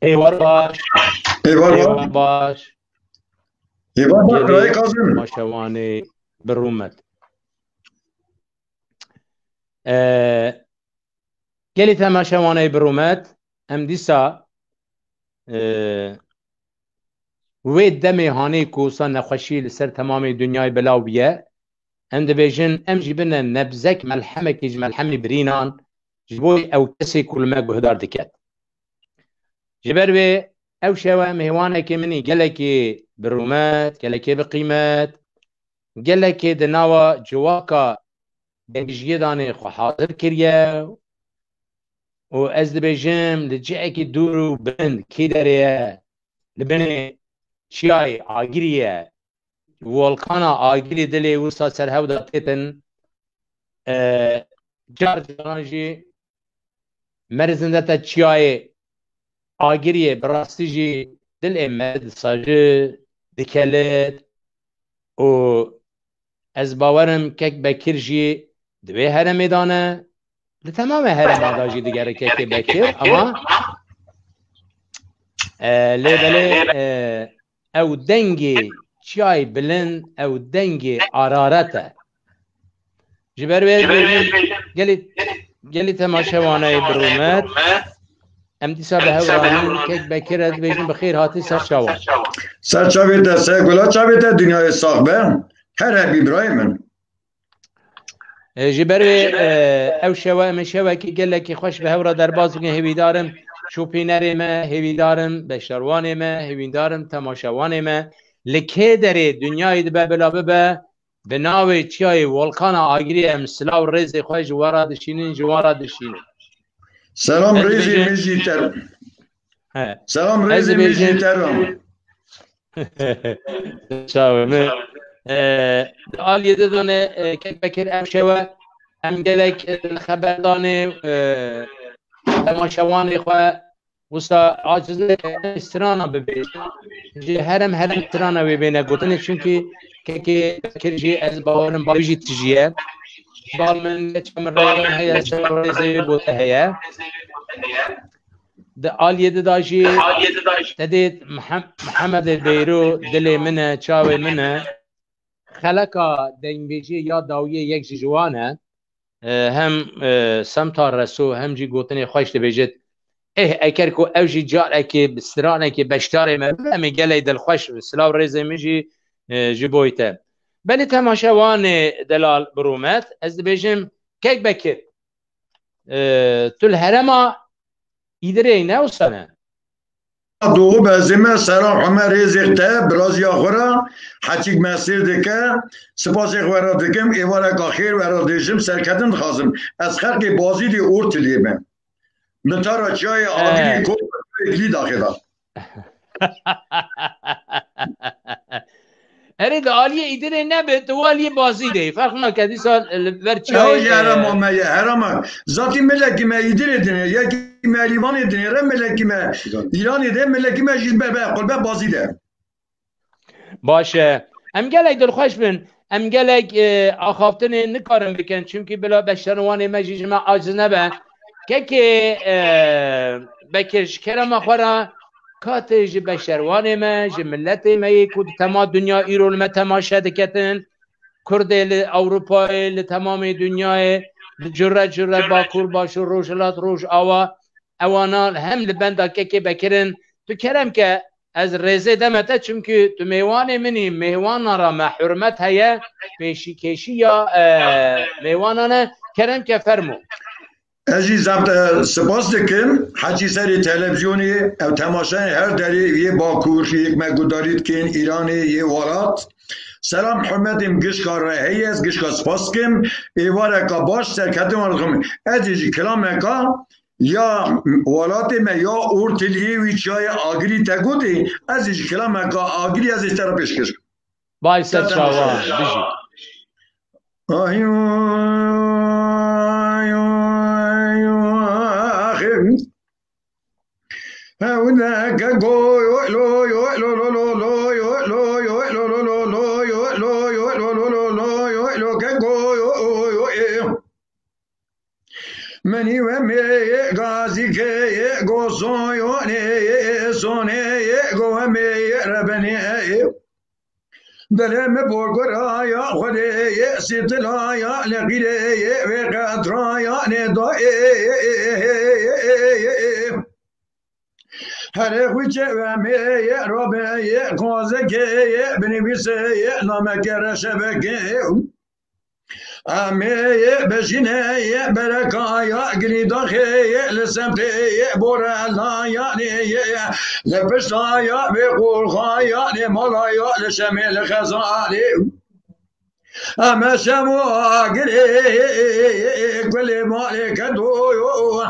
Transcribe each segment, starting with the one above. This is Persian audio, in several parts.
ایوار باش ایوار ایوار باش باش رای گلی کازم ماشوانه برومت گلی تماشوانه برومت ام دیسا وی دمی هانی کوسا نخوشی لسر تمام دنیای بلاو بیه ام دبیجن ام جیبن نبزک ملحمه کیج ملحمه برینان جبوی او کسی کلمه گهدار دکت جبر وی او شوا مهوانه که منی گلکی برومت گلکی بقیمت گلکی دناوا جواکا دنجیه دانه خو حاضر کریه و از دبیجم لجعکی دورو بند کی داره لبنه چیای آگیریه والکانا آگیری دلی وستا سر هودا تیتن جار جانجی مرزنده تا چیای آگیریه براستی جی دل امد ساجه دکلت و از باورم کک بکر جی دوی هرم دانه لتمام هرم داجی دیگره کک بکر اما لیبله او دنگی چای بلند او دنگی آرارته جبر وید بیجن گلی تماشوانه برومت ام دیسا به هورانن کک بکرد بیجن بخیر هاتی سر شوان سر چاویده سر گلا چاویده دنیای ساخبه هر هبی برای من جبر او شوا ام شوا کی گله کی خوش به هورا در باز بگن هوی دارم شوپینر ما هوی دارم بشروان ما هوی دارم تماشوان ما لکه داره دنیای دبه بلا ببه به ناوی چیای والکان آگری ام سلاو ریز خوش جوارا دشینین جوارا دشینین سلام ریزی میجیتر سلام ریزی میجیترم شاومه آل یده دونه کک بکر ام شوا ام گلک خبردانه تماشوان خواه وستا عاجز استرانا ببین جی هرم استرانا ببینه گوتنه چونکی که کرجی از باورم باویجی تجیه بال من چم رایان هیا سر رزی بوده هیا ده آلیه داجی تدید محمد بیرو دل منه چاوی منه خلقا دنبیجی یا داویه یک جوانه هم سمتار رسو هم جی گوتنه خوش دبیجت اکر کو اوجی جار اکی بسترانه کی بشتاره ما میگله دل خوش سلاو ریزه میجی جبویته بنی تماشاوان دلال برومت از بیجم کیک بکر تل هرما ایدره نوسانه دو بزمه سلام همه ریزیخته برازیا خورا حچیک مسیر دکه سپاس اخوارا دکم ایوارا که خیر ورا دیشم سرکتن خواستم از خلق بازی دی اورت دیمه نتارا چای آگری کو اگلی داخلا اره ده آلیه ایدره نبه تو آلیه بازی ده فرق نکدی سال برچه های هرم آمه هرم ذاتی ملکی ما ایدره دنه یکی ملیوان دنه رم ملکی ما ایرانی ده ملکی ما جید به قلبه بازی ده باشه ام گلک دل خوش بن ام گلک آخافتن نکارم بکن چونکی بلا بشتروان مجیج ما عاجز نبه که بکش کرم خورا کاته جی بشروان ما جی ملت ما کود تمام دنیا ایرون ما تماشا دکتن کرده لاوروپا لتمام دنیا جره باکور باشو روشلات روش آوا اوانال هم لبنده که بکرن تو کرم که از ریزه دمته چونکه تو میوان منی میوان را ما حرمت هیا پیشی کشی یا میوانانه کرم که فرمو عزیز سپاس دکم حچی سری تلویزیونی او تماشای هر دری یه باکور یک مگودارید که این ایرانی یه ولات سلام حرمتیم گشکار رهی از گشکار سپاس کم ایواره که باش سرکتیم آرخم عزیزی کلام اکا یا ولات ما یا اورتلیه ویچای آگری تگودی عزیزی کلام اکا آگری از اشترا پیشکش بای ست شاوان بجی منی و می گازی که گوزویونه سونه گو می ربنی دلم برگرایا خودی سیتلایا لغیره و قدرایا ندای هر خوچه و می رابه قازه که بنویسه نامکر شبکه امی بجینه برکایا گریداخی لسمته بورالایا لپشتایا بقولخایا لمالایا لشمل خزاني اما شمو اگری كل مالك دويو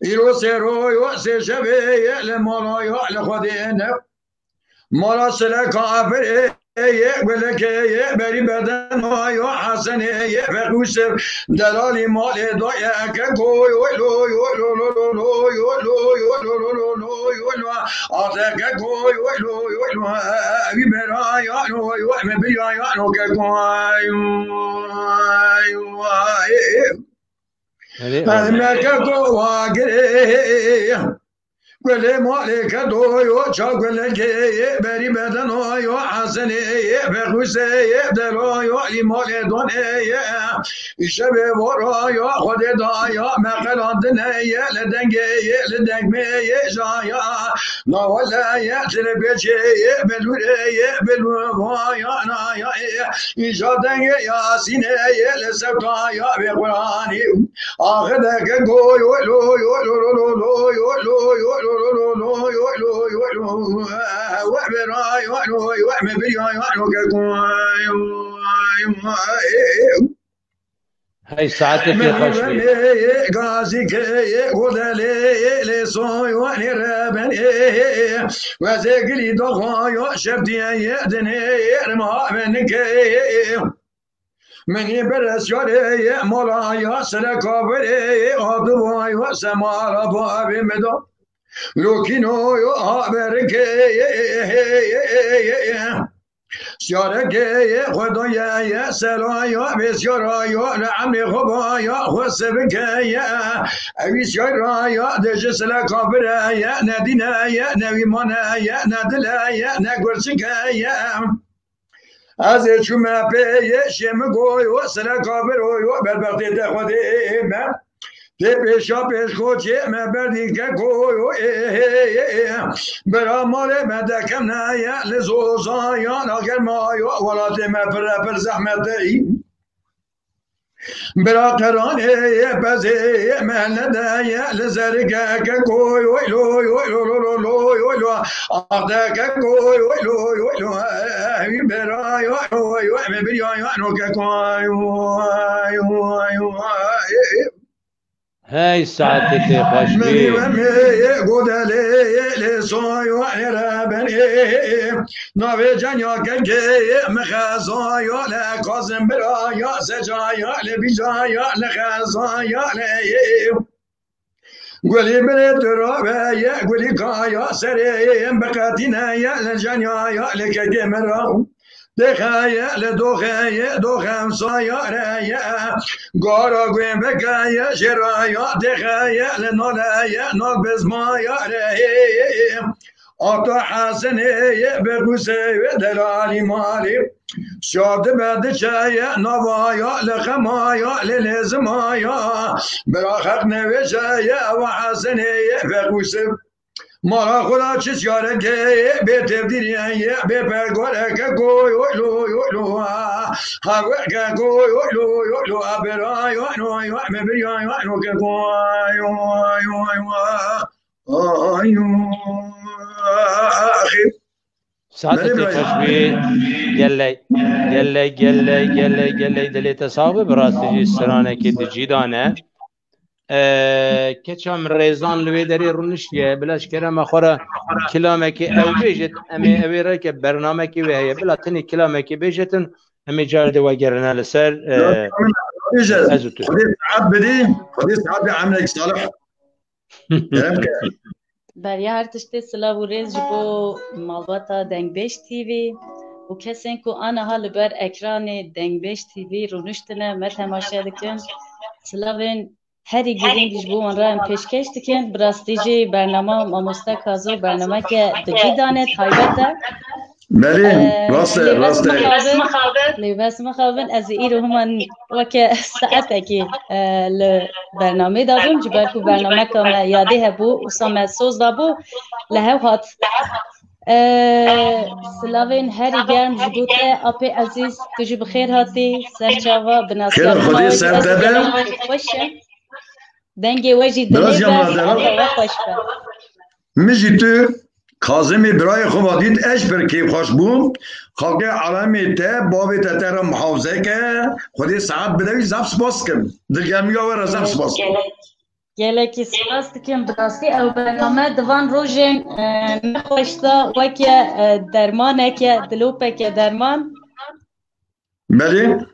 يرو سيرو سيشبي لمالایا لخدين مالا سلك عبري يقول لك بري بدن يا حسن فقوس دلالي مال ضيع كوي لو لو لو لو لو لو لو لو اعطاك كوي لو لو بيبرا يا لو مبيا يا لو كوي هذا ما كوي گل مالک دویو چا گل که بری بدن آیو حسنه بخوشه دلایو ایمال دونه شب ورایو خود دایا مقلاندنه لدنگ می جایا نواله تلبیچه بلوایا نایا ایجا دنگ یاسینه لسبتایا بقرانی آخدک گویو لویو لولو لویو لویو هاي ساعتك يا خوشبي غازي كي ودلي لسوي ونربن وزقلي ضغايا شبدي يدني رما منك مني برسياري مولايا سلكابري أدواي وسمارا بابي مدو لوكينو يو بركي سياركي خدايا سلايا بسيارايا لعمي خبايا خسبكيا أبي سيارايا دجس لكابريا ندينايا نويمانايا ندلايا نقرسكيا از چوم پیش مگوی و سلکابر و بربختی تخودیم پیشا پیش خوچی مبردی که کوی و برا مال مدکم نیا لزوزایان اگر مایو ولاتی مپر زحمتی برا قرانه بزی مهلده لزرگه که کوی و لوی و لوی و لوی آخده که کوی و لوی و لوی برای و لوی و برای و لوی که کوی و هاي ساعتك خوشبي گودلی لسوی و عربنی نوی جنیا که مخزایا لکازم برایا سجایا لبیجایا لخزایا گلی برد رابه گلی کایا سریم بقاتینه لجنیا لکه مرا دخايا لدوخايا دوخام صايا غارا غوين بكايا شرايا دخايا لنولايا نوك بزمايا آتا حسنه بقوسه دلالي مالي شاد بعد چايا نوايا لخمايا للزمايا براخق نوشايا وحسنه بقوسه مارا خدا چیز یاره که به تبدیلیه به پرگوره که گوی لو هوا که گوی لو برای نوی مبریای نو که گوی آخی ساعتك خوشبي قال لي دلي تصاوب براستي السرانه كي تجي دانه كچام ريزان لوي دري رونشيه بلاش كرم خورا كلامك او بيجت امي اويرا ك برنامجك وهي بلا تني كلامك بيجتن امي جارد وغيرنا لسر ازوت خدي سعد عملك صالح بریا هر تشتی سلاو و ریز جبو مالباتا دنگ بیش تیوی و کسین کو آنها حال بر اکران دنگ بیش تیوی رونشتنه متماشا دکن سلاوین هری گرینگش بو من رایم پیشکش دکن براستیجی برنامه ماموستا کازو برنامه که دگی دانه تایبته بله راسته لیباس مخابن از ایرو همان وکه ساعته که برنامه دادم جبر کو برنامه کم یادی هبو وسام سوز دابو لهو هات سلاوین هری گرم جبوته اپی عزیز تجی بخیر هاتی سرچاوا بناسیار خودی سر داده دنگی وجی دلیبه خوش با مجی تو کازمی برای خوب دید اش بر کیف خوش بون خاک عالمی ته بابی تتر محافظه که خودی ساعت بدوی زب سپاس کن دلگرمی آور زب سپاس کن گله کی سپاس دکم براستی او برنامه دوان روژن نخوشتا وکه درمانه که دلوپه که درمان بله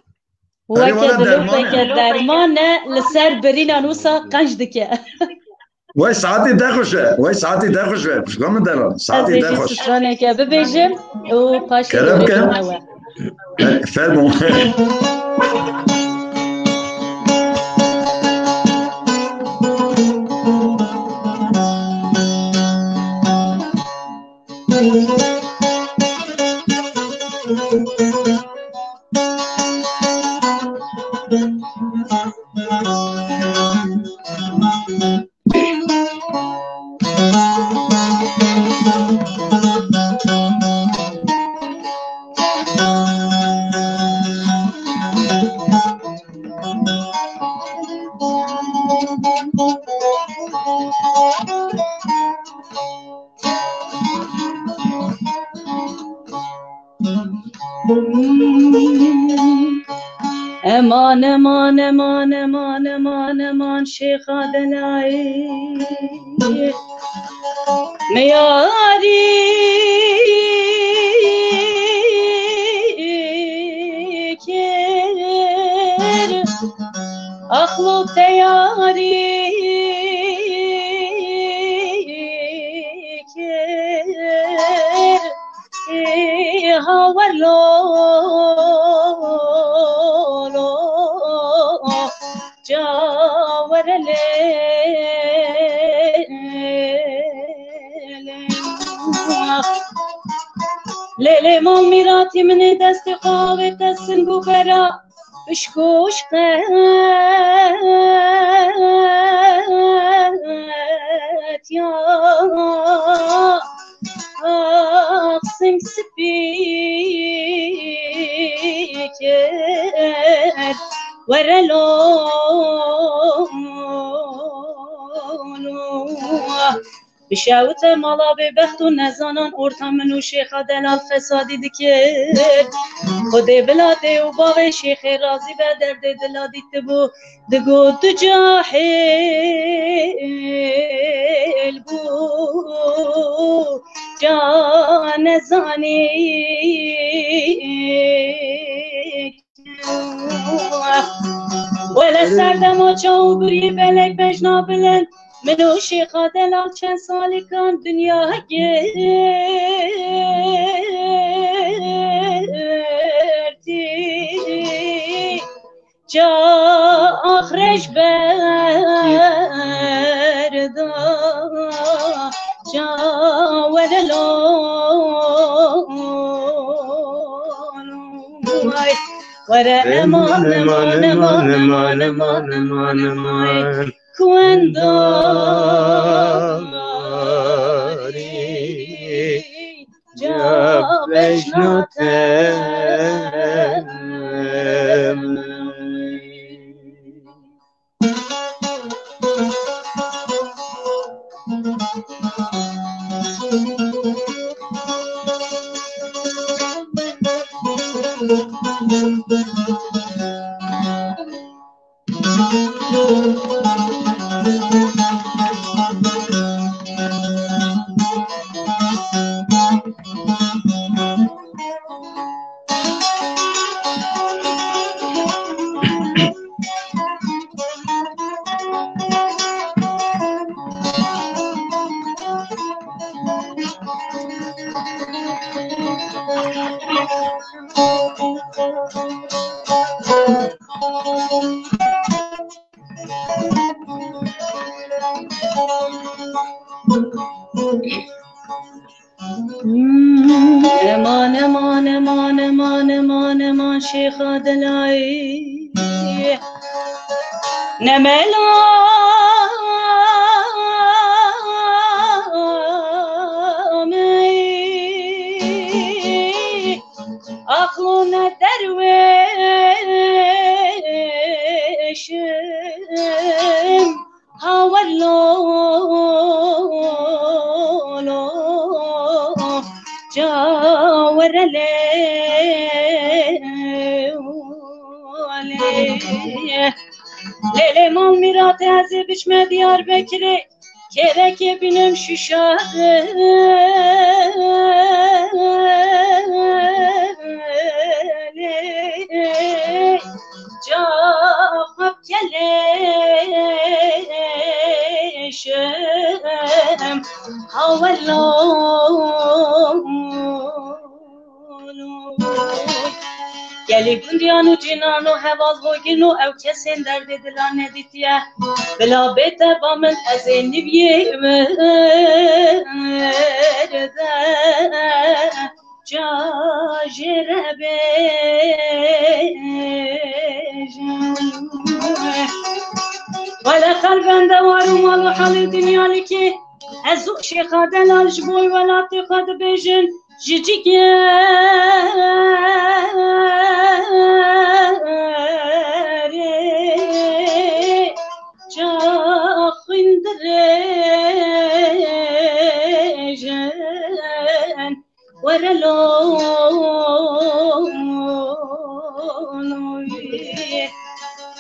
وکه دلوپه که درمانه لسر برین انوسا قنج دکه وای ساعتی ده خوشه شکام دارم ساعتی ده خوش سترانه که ببیجم و پاشی کرم کن فرمون امان امان امان امان امان امان شیخ دلایی میاری کر اخلو تیاری کر هاورلو لیلی ما میراتی من دست خواب دستن گو برا بشکوش قد یا اقسم سپیکر ورلو بشاوت مالا به بخت و نزانان ارتا منو شیخ دلال فسادی دکر خود بلاده و باوی شیخ رازی به درد دلادی تبو دگو دو جاحل بو جان زانی ولا سردم و چاو بری بلک بجنا بلند منو شیخ دلال چند سالی کن دنیا گردی جا آخرش بردا جا ودلون ورا امان امان امان امان امان امان امان کنداری جا بشناتم امان امان امان امان امان امان شیخ دلایی نملا اخلون درویشم هاولو جاور لیلی مال میرات ازی بچم دیار بکری کره که بینم شیشه جا خواب کلیشم هاولو گلی گندیانو جنانو حواظ بگینو او کسین درد دلان ندیتیه بلا بیت بامن از این نبیه مرده جا جربه ولا قلبن دوارو مالو حال دنیا لکی از او شیخا دلال جبوی ولا تقاد بیجن جیجیگه جا خندرجن ورلونوی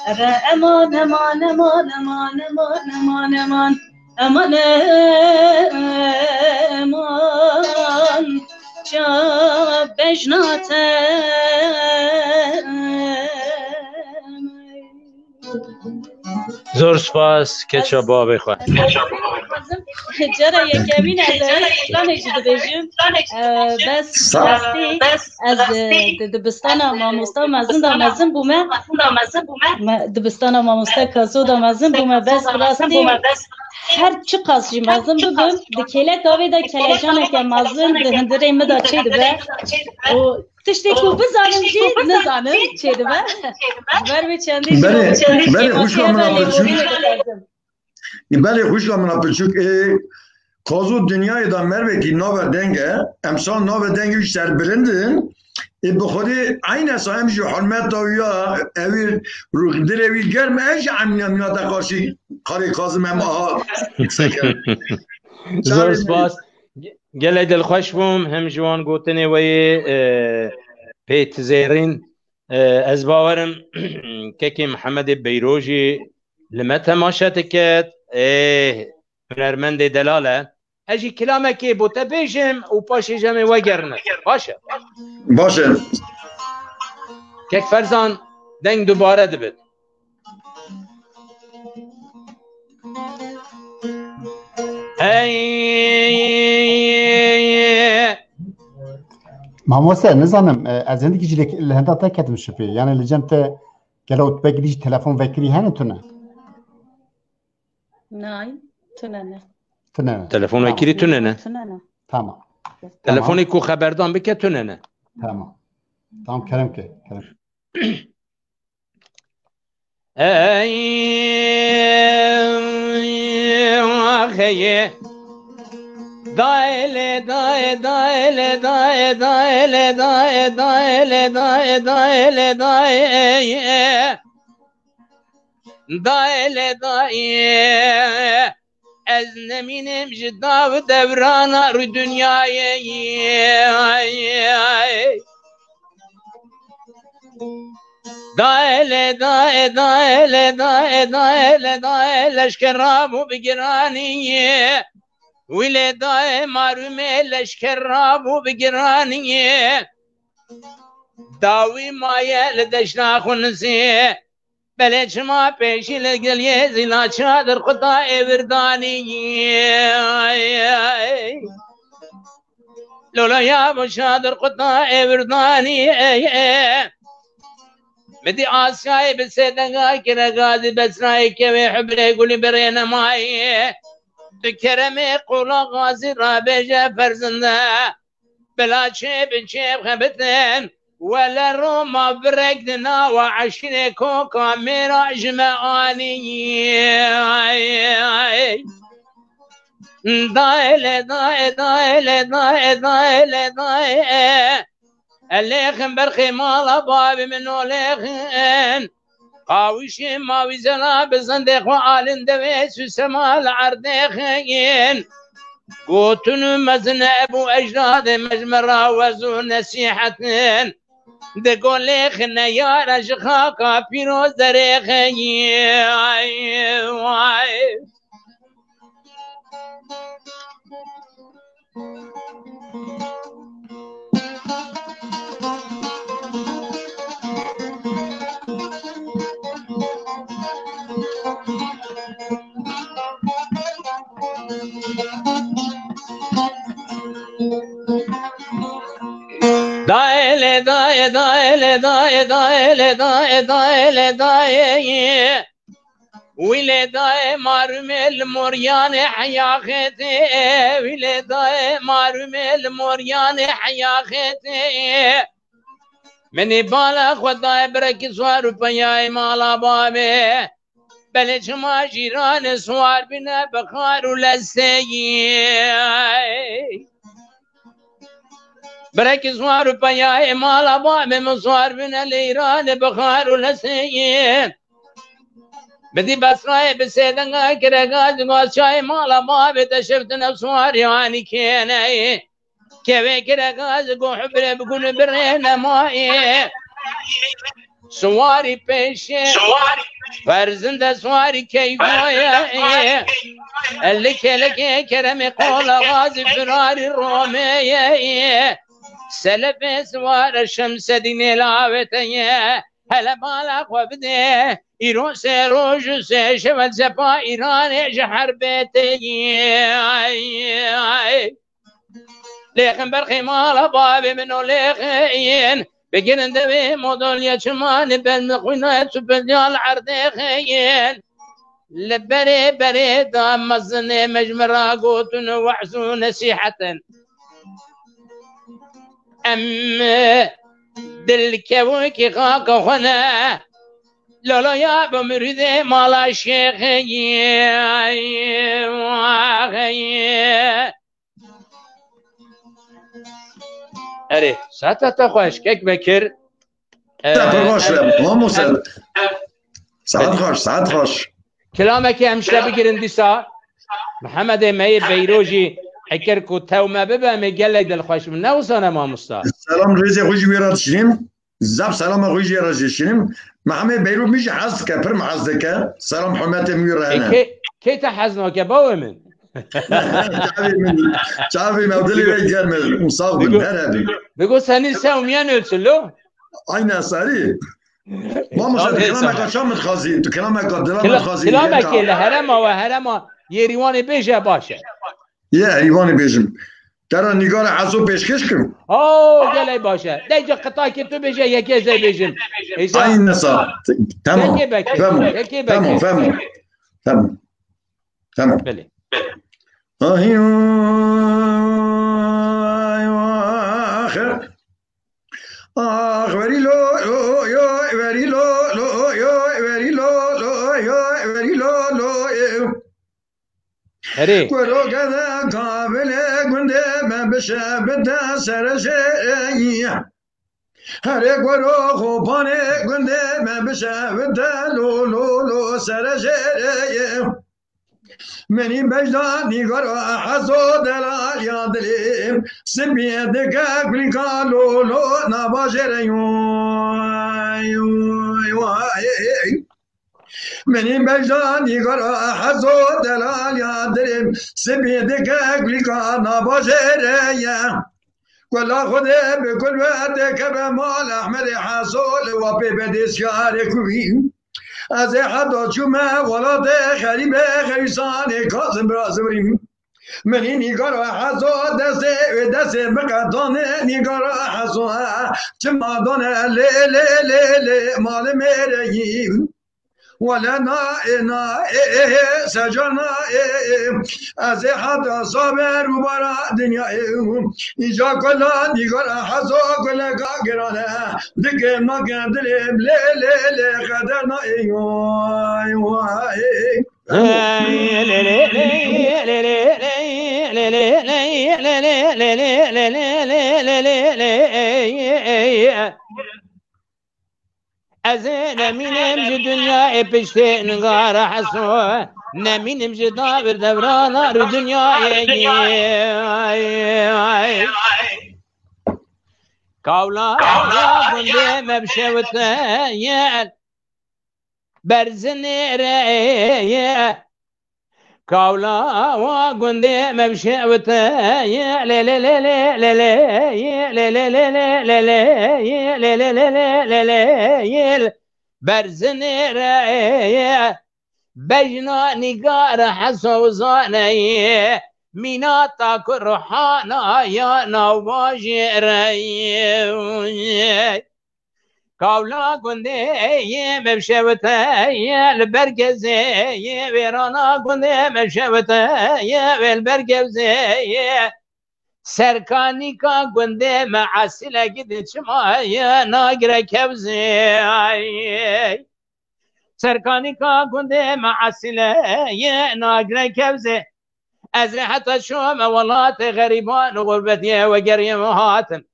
ارى امان امان امان امان امان امان امان امان امان جا بجناتم زور سپاس که چابا بخواه جرا یکمی نداره فلان اجده بجیم بس از دبستان ماموستا مزن دا مزن بومه دبستان ماموستا کازو دا مزن بومه بس براستی هر چی قاسجی مزن ببم دکیله کاوی دا کلجانه که مزن دهندره مدا چه دبه و تشتی کو بزنم جی نزنم چه دبه بر به چندی بله خوش من بچوک کازو دنیای دا مروه که ناو دنگه امسان ناو دنگه ویش سر برندن بخودی این اصلا همشی حرمت داویا اوی روح در اوی گرم ایش امنا دا قارشی قاری کازم هم آها زور سپاس گله دل خوش بوم هم جوان گوتنه وی پیت زیرین از باورم که محمد بیروجی لما تماشات کت هنرمند دلاله اجی کلامه که بوته بیشم و پاشه جمع وگرنه باشه که فرزان دنگ دوباره دبید ماموسه نزانم از هندی که لهنده تا کتم شپی یعنی لجنت گلوت بگیریش تلفن وکری هنه تونه نه تونه تلفن وکری تونه تمام تلفنی کو خبردان بکه تونه تمام کرم که آخیه دایله دای دایله دای دایله دای دایله دای دایله دای دایله دای از نمینم جدا و دورانا رو دنیای دایله دای دایله دای دایله دای لشکر رابو بگرانیه ویله دای مارومه لشکر رابو بگرانیه داوی مایه لدشنا خونسیه بله چما پیشی لگلیه زیلا چادر خدا ایوردانیه لولا یا بشادر خدا ایوردانیه بدي آسياي بسيدنغا كنا غازي بسراي كوي حبري قولي برينا ماي بكرمي قولا غازي رابجة فرزنده بلا شيب خبتن ولا روما برقدنا وعشري كوكا مراج معاني دايل دايل دايل دايل دايل دايل الليخن برخي مالا بابي منو ليخن قاوشي ماوي زلا بزندق وعالن دويس وسما العردخين قوتن مزن ابو اجداد مجمرا وزو نسيحتن دقول ليخن يا رجخاكا بيروز دريخين دايل دايل دايل دايل دايل دايل دايل دايل ولداي مارم المريان حياختي ولداي مارم المريان حياختي مني بالغ وداي برك سوار بياي مالا بابي بلش ما جيران سوار بنا بخار ولسي برك سوار بياي مالا بابي مسوار بنا ليران بخار ولسي بدي بسراي بسيدنغا كرغاز غاشاي مالا بابي تشفت نفسوار يعني كيناي كيف كرغاز غو حبر بكل برينا ماي سواري بيشي فرزند سواري كيفايا اللي كلك كرمي قول غازي فراري الرومية سلف سوار الشمس ديني لاوتيا هلا بالك وبدي إيران سيروج سيشفت زفا إيران جحر بيتي لكن برخي مالا بابي منو ليخين بقرن دوي مودول يشمان بالمقوينة سبديال عردخين لبري بري دام مزني مجمرا قوتن وحسو نسيحة أم دلكوكي خاك خنا لا يا بمريد مالا شيخي اره ساعتا خوش كيك بكر ساعت خوش كلامك امشلا بگیرن دیسا محمد مي بيروجي حكر كو تو ما ببا مقال دل خوش من نوصانا ما مستا سلام ريزي خوشي ويرات شنم زاب سلام خوشي رازي شنم محمد بيروج مش حظ كبر محظك سلام حمات ميرانا كي تحزنو كباو من شعبي مودلي بيجر من مصاب بالهربي بيقول سني ساوميان ölçülü aynen sari ما مش كلامك شو متخازي انت كلامك دلام خازي كلامك الهرم وهرم يريوان بيجا باشه يا ايوان بيجم ترى نيجار عزو بيشكش كم قال باشه ديجا قطاع كتو بيجا يكي زي بيجم aynen صح تمام تمام بله آخر وري لو يو وري لو يو وري لو يو وري لو هري كورو كذا قابل كنت ما بشبت سرشي هري كورو خوباني كنت ما بشبت لو سرشي منی بجدان نیگر حزو دلال یادلیم سبیه دکه کلیکا لولو نباجره منی بجدان نیگر حزو دلال یادلیم سبیه دکه کلیکا نباجره کلا خوده بکل وقت که به مال احمد حصول و پی بدیسیار کویم از حدا چومه ولاد خریب خیسان کازم برازوریم منی نگارا حزو دست بقدانه نگارا حزو چمادانه لی لی لی لی مال میرگیم ولا نا سجنا از حد صابر و برا دنیا اینجا کلا دیگر حزو کلا گرانه دیگه ما گندلیم لی لی لی قدر نا از نمینم جی دنیا پشت نگار حسو نمینم جی دابر دبرانا رو دنیا کاولا گنده مبشوته یل برزن رأيه كاولا وقندي مبشي وتا يا لا لا لا لا لا لا يا لا لا لا لا لا لا يا لا لا لا لا لا لا يا برزن رأيه بجنا نقار حسو زاني ميناتا كرحانا يا نواجي رأيه کاولا گنده مبشوته البرگزه ویرانا گنده مبشوته البرگزه سرکانی کا گنده معسله گید چما ناگر کبزه سرکانی کا گنده معسله ناگر کبزه از حتی شوم ولات غریبان و غربتی و گریم هاتن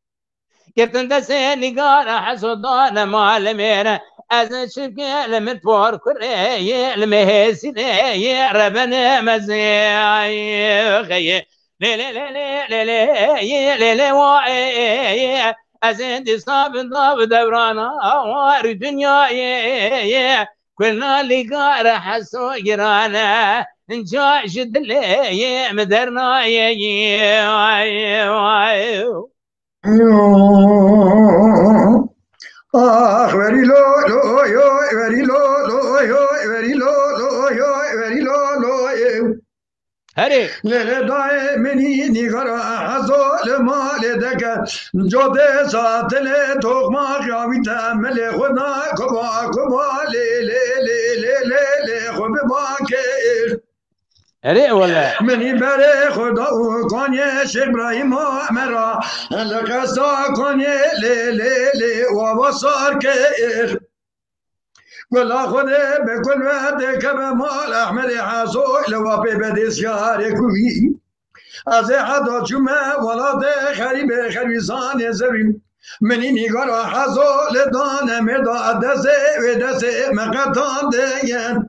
گفتن دست نگار حسودان معلمین از شکل من پار کره المهسینه ربنا مزیه خیه لیلی لیلی لیلی لیلی وای از این دستاب داب دورانا وار دنیای کلنا لگار حسو گرانه انجا شدلی مدرنای آخ وری لو لو یو وری لو لو یو وری لو لو یو وری لو لو هری لیل دای منی نگارا حزول مال دکه جوده ساتل توغما خیامی تمل خدا کبا کبا لی لی لی لی لی لی خوب باکر هری ولا منی بره خدا و کنی شیخ ابراهیم مرا لقصا کنی لی لی لی و بسار که ولا خده بكل وقت كما مال احمد حاسوي لو بديس يا كوي از حدا جمع ولا ده خريب خريزان زبين مني نيغار حاسو لدان مدا دس ودس مقطان دين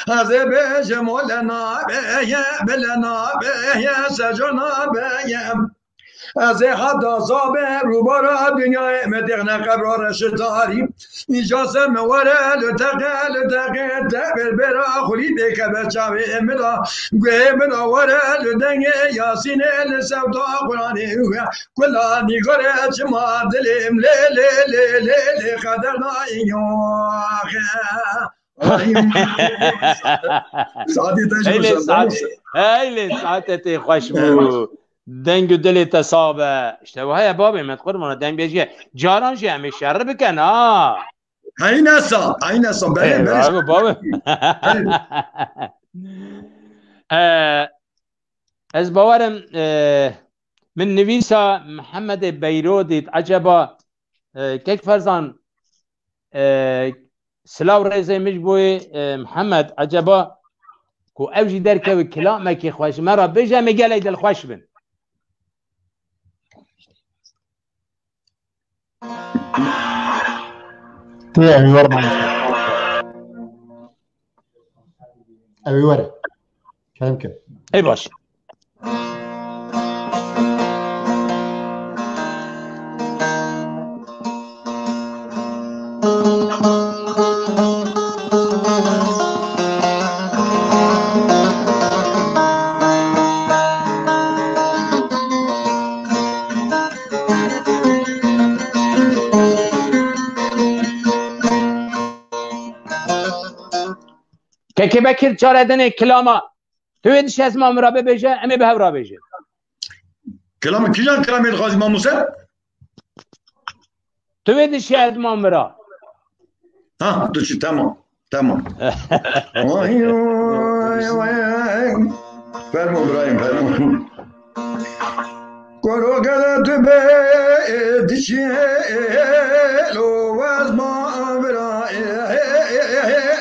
از بجمولنا بيا بلنا بيا سجنا بيا از حدا صابر روبارا دنیا مدغنا قبر رشتاری اجازه موره لتقه تبر برا خلی بکه بچاوه امدا گوه مدا وره لدنگ یاسین لسودا قرآنه کلا نگاره چما دلیم لی لی لی لی لی قدر نایو خیلی ساعتت خوش بود دنگ و دل تصابه اشتباهی بابی من قربان دنگ بیجیه جاران شی همیشه شر بکن این اصلا بله بابی از باورم من نویسا محمد بیرودیت عجبا که فرزان سلاو رئیسه مجبوی محمد عجبا کو اوجی درکه و کلامه که خوش مرا بجه مگلی دل خوش بن تو اویوار مانشا اویواره کلم که ای باش که بکر چاره دنه کلاما تو ویدش از ما مرا ببیجه امی به هورا بیجه كلام كيجان كلام الغازي ما موسى تو ویدش از ما مرا ها دوشي تمام فرمو ابراهيم فرمو كورو قالت بيدشي لو واز ما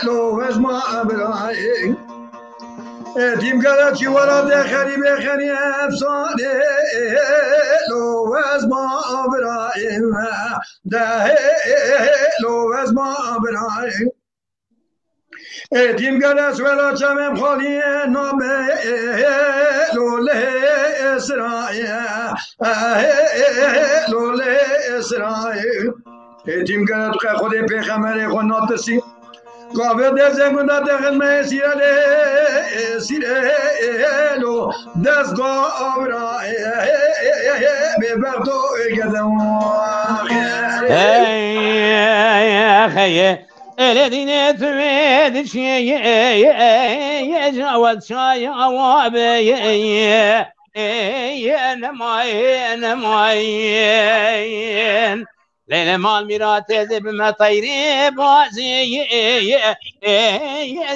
لو واز ما براي ديم قالت شي ولد خريب خري افصاني لو واز ما براي ده لو واز ما براي ديم قالت ولا شمم خالي نوبه لوله اسرائيل لوله اسرائيل ديم قالت خودي پیغمبر خو ناتسی قاوه دزگون دادخل می سیرلو دزگاه آورای به بغدو گدم خیه الذين تمد شيء يجاوز شاي عوابي نماين ليلة مال ميرات ذب طيري بازي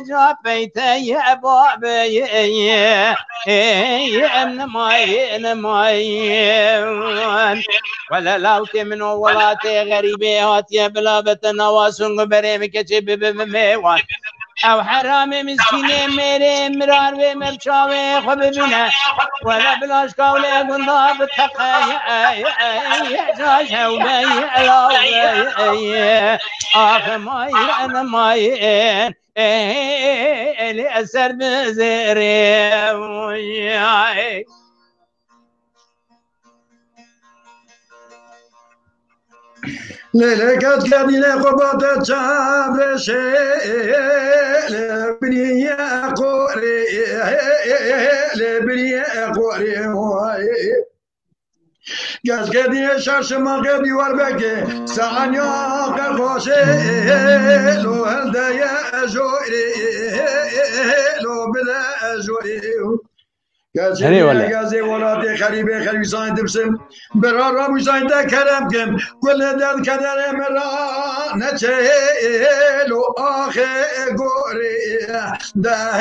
جاب بيتي يا بابي نماين ولا لوتي من ولاتي غريبي هاتي بلا بتنواسن بريمك جيب بميوان او حرامي مسكيني ميري مرار ومرشاوي خببنا ولا بلاش قولي قنضا بتقايا جاجة وبي علاوي آخ ماي أنا ماي اللي أسر بزيري ليلة قد قدينا قبضة شابشي لبني قوري لبني قوري قد قدينا شرش ما قدي وربكي سعنيا قرخوشي لو هلدا يا جوري لو بلا جوري گازی ولادی خریبه خریبان دبسم برا را میزان دکرم کم کل دل کدر مرا نچلو آخه گوری ده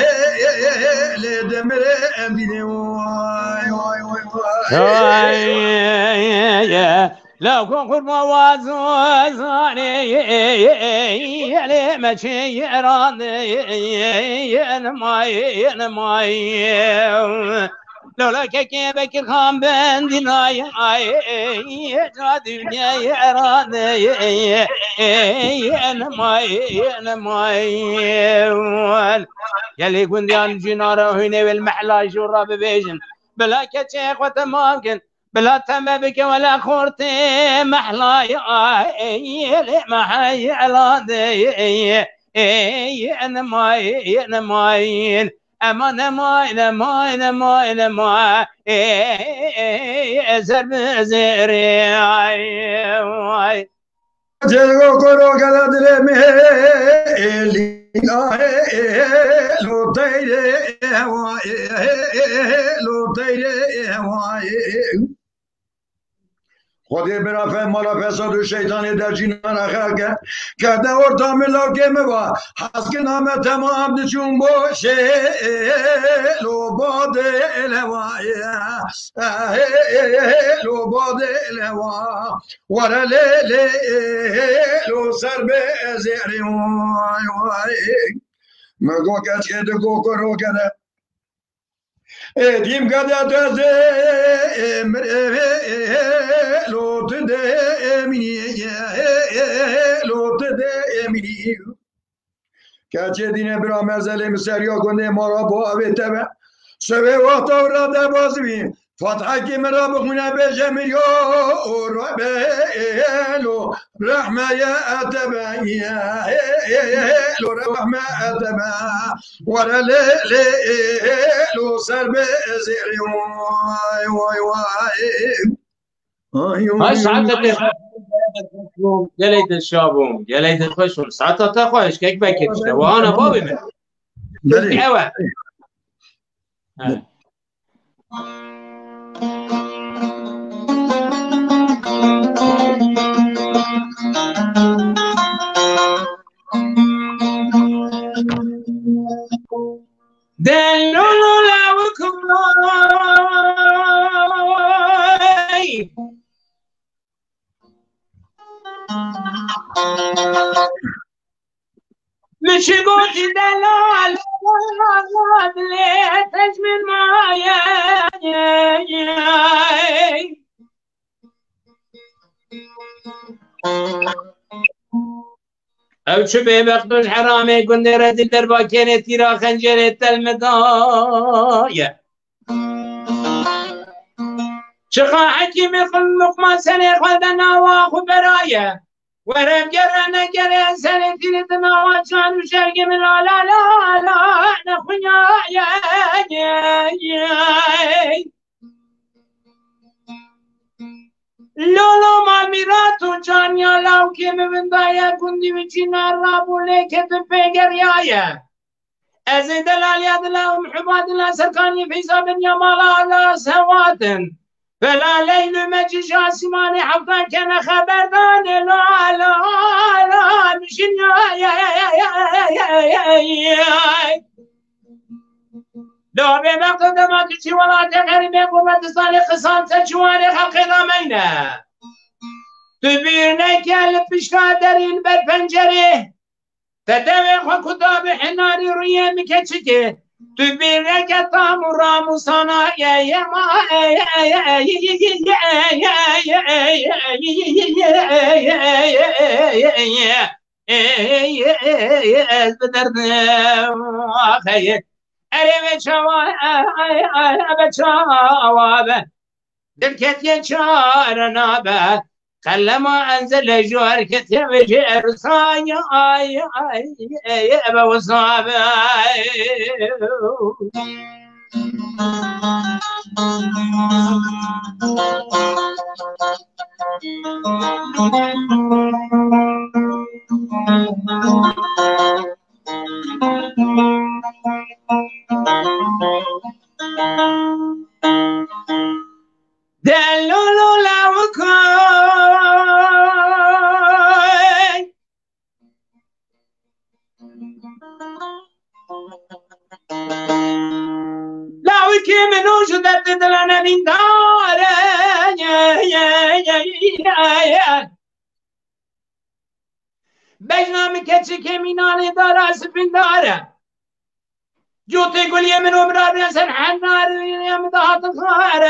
لدمر امدینه وای وای وای لو كن خرما وازاني يلي ماشي يراني نماي لولا كيبك الخام بندناي جادي يراني نماي يلي كنت جناره هنا والمحلا جرب بيجن بلا كتشيخ وتمامكن بلا تمبك ولا خورتي محلاي محي على انا ماين اما نماين زرب زري جلو كورو كلا دلمي لو تيري لو تيري خودی برافه مالا فساد و شیطانی در جینان اخر کرده ارتام لاکمه با حسک نام تمام دچون باشه لو باد الهوای لو باد الهوا ورا لیلی لو سر به زیری وای وای مگو کچ که دگو کرو کنه دیم قدرت از لوت دمینی لوت دمینی کچه دینه برا مزل مسریا کنه ما را با اوه سوه وقت را در باز بیم فتحه که مرا بخونه به جمعیو را بهلو رحمه اتبعی لو رحمه اتبع ورا لو سر به زیری وای وای وای ساعتك قليت الشابون قليت الخشم ساعتها تخوش كيك بكتشته وانا بابي من مش قلت دلال ليتش من معايا او شبه بخدوش حرامي كنت رد الدربا كانت تيرا خنجرة المدايا شقا حكيم يخلق ما سنة خلدنا واخو برايا ورم جرنا جرى سنة تلتنا وشان وشرق من لا لا لا لا نخويا لولو ما ميراتو جانيا لاو كيم من دايا كندي وچينا رابو ليكت بيگر يايا ازي دلال يدلا ومحباد الله سركاني في زابن يمالا الله سواتن فلا ليل مجيش آسماني حفظا كان خبردان لا لا لا مشين لو بوقت دماغي ولا تغربي قوة صالح قصان سجواني خلقي ضمينه تبيرنك الفشكا درين بالبنجره تدوي خو كتاب حناري ريه مكتشكي تبيرك طام رام صنا يا ما بدرنا خير أريد شواب دلكت يشارنا به كلما أنزل جوار كتب جير صايا أبا وصاب دلولو لاوكاي لاوكي منو شدت دلنا من دارا بجنا مكتشكي مناني دارا سفن دارا جو تقول يمن وبرار يسن حنار يم ضغط صار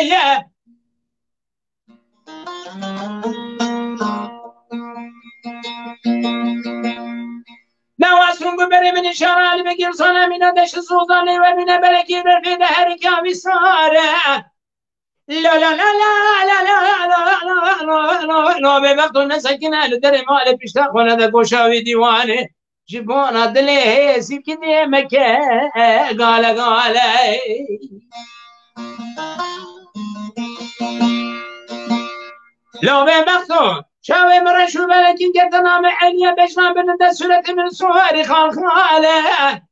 يا لو أسرق بري من الشرال بقير صنع من دش السلطان ومن بلكي برفي دهر كامي صار لا لا لا لا لا لا لا لا لا بوقت نسكنا لدري مال بيشتاق وانا ذا قوشاوي ديواني جبونا دلي سيبكي دي مكة قال لو بوقت شاوي مرشو بلكين كتنا معينيا بشنا بنده سورة من صوري خالخاله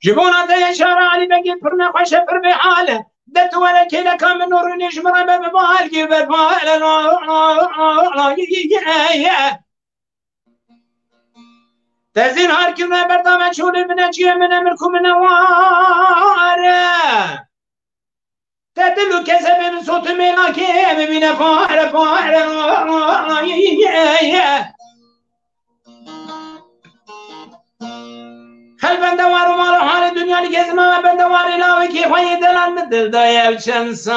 جبونا ده شرالي بقي فرنا خشفر بحاله دت ولا كده كم نور نجمر ببالقي ببال تزين هاركنا بردام شول من اجي من امركم منواره تدلو كسب صوت ملاكي ببين فار خل بندوار ومال حال الدنيا لجزمة بندوار لاوي كي خوي دلال مثل دايا وشنسالة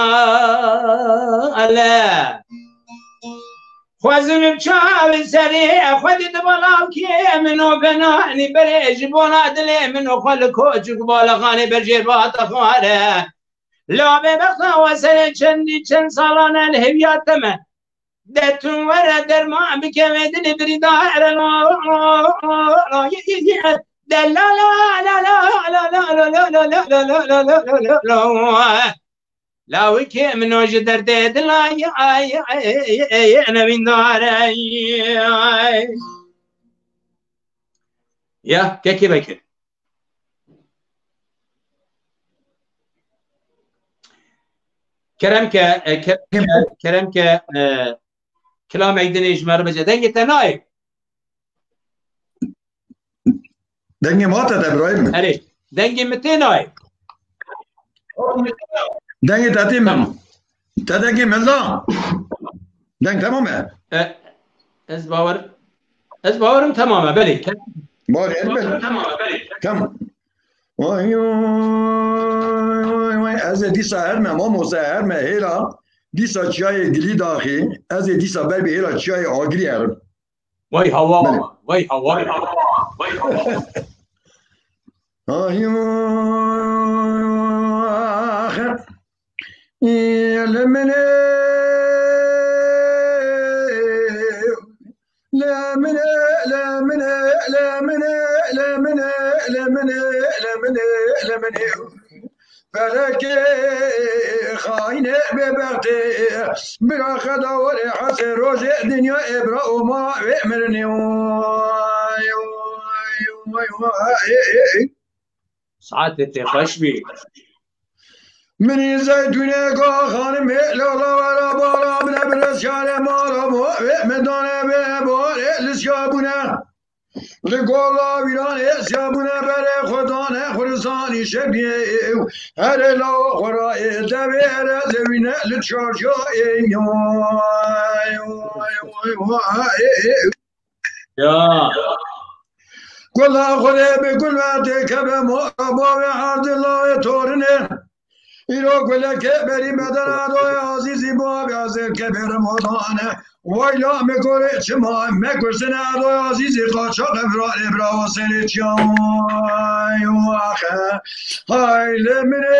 خوزم بشاوي سريع خودي دبالاو كي منو بناني بريج بولا دلي منو خل كوچ قبالا خاني برجير باتا خاره لا ببقى وسري چندي چند سالان الهويات تمه دتون ورا درما بكمدني بريدار لا لا لا لا لا لا لا لا لا لا لا لا لا لا وكي من وجه دردد لا أنا من داري يا كيكي بكر كرم كلام عيدني جمر بجا دنگي تناي دنگي ماتا ده ابراهيم هري دنگي متناي دنگي تاتي من تدنگي ملدا دنگ تمامه از باورم تمامه بلي باري تمامه بلي تمام وای از دیسا هرمه ما موسه هرمه هیلا دیسا چای گلی داخی از دیسا بر به هیلا چای آگری هرم وای هوا وای هوا وای هوا آخر لمنه لمنه لمنه لمنه لمنه لمنه لمنه لمنه فلك خاينة ببغتي بلا خدور حسن روج دنيا إبرا وما يأمرني ساعتي خوش بي من زيتونة خانم لا ولا بالا من برس شال مالا مو مدانه ببار لسيابونه لقولا ویران اسیابونه بره خدانه خرسانی شبیه هر لا خرای دویره زمینه لچارجای یا قلا خده بکل وقتی که به مرابا به حرد الله تورنه ایرو گله که بری بدن ادای عزیزی با بیازر که بر مدانه وایلا میکنه چما میکشن ادای عزیزی قاچاق ابرا و سری چیان آخه های لمنه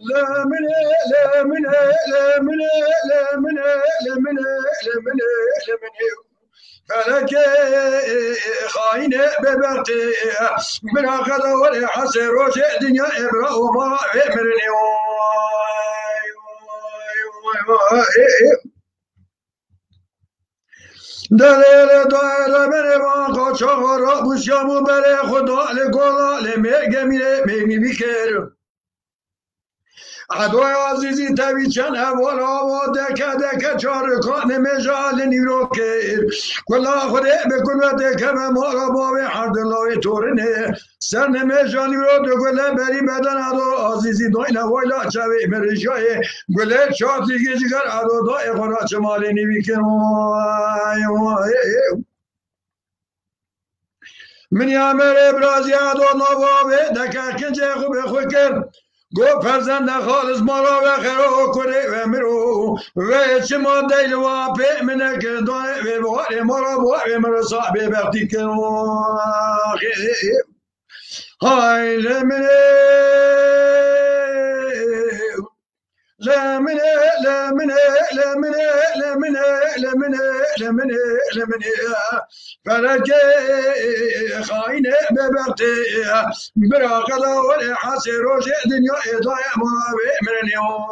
لمنه لمنه لمنه لمنه لمنه لمنه لمنه فلك خاينة ببغتي من خدور حسن روج الدنيا إبرا وما يأمرني دليل دائرة من واقع شهر بوشيامو بري خدا لقولا لميقمي ميمي بكير عدوی عزیزی تبی چند اولا و دکه چارکان مجال نیرو کر کلا خوده بکن و دکه به مارا باوی حردلای تورنه سر نمیجال نیرو دو گله بری بدن عدو عزیزی داین وایلا چوی مرجای گله چاتی گیجگر عدو دای خورا چمالی نیوی کن من یامر ابرازی عدو نوابه دکه کنجه خوب خوی کرد گو فرزند خالص مارا و خیرو کنه و مرو و چما دیل و پی منه که دانه و بواره مارا بواره مرا صاحبه بختی کنو های لمنه لمنه لمنه لمنه لمنه لمنه لمنه لمنه فلك خاينة ببغتي برا قضا ولا حاسي روج دنيا إضايا ما من اليوم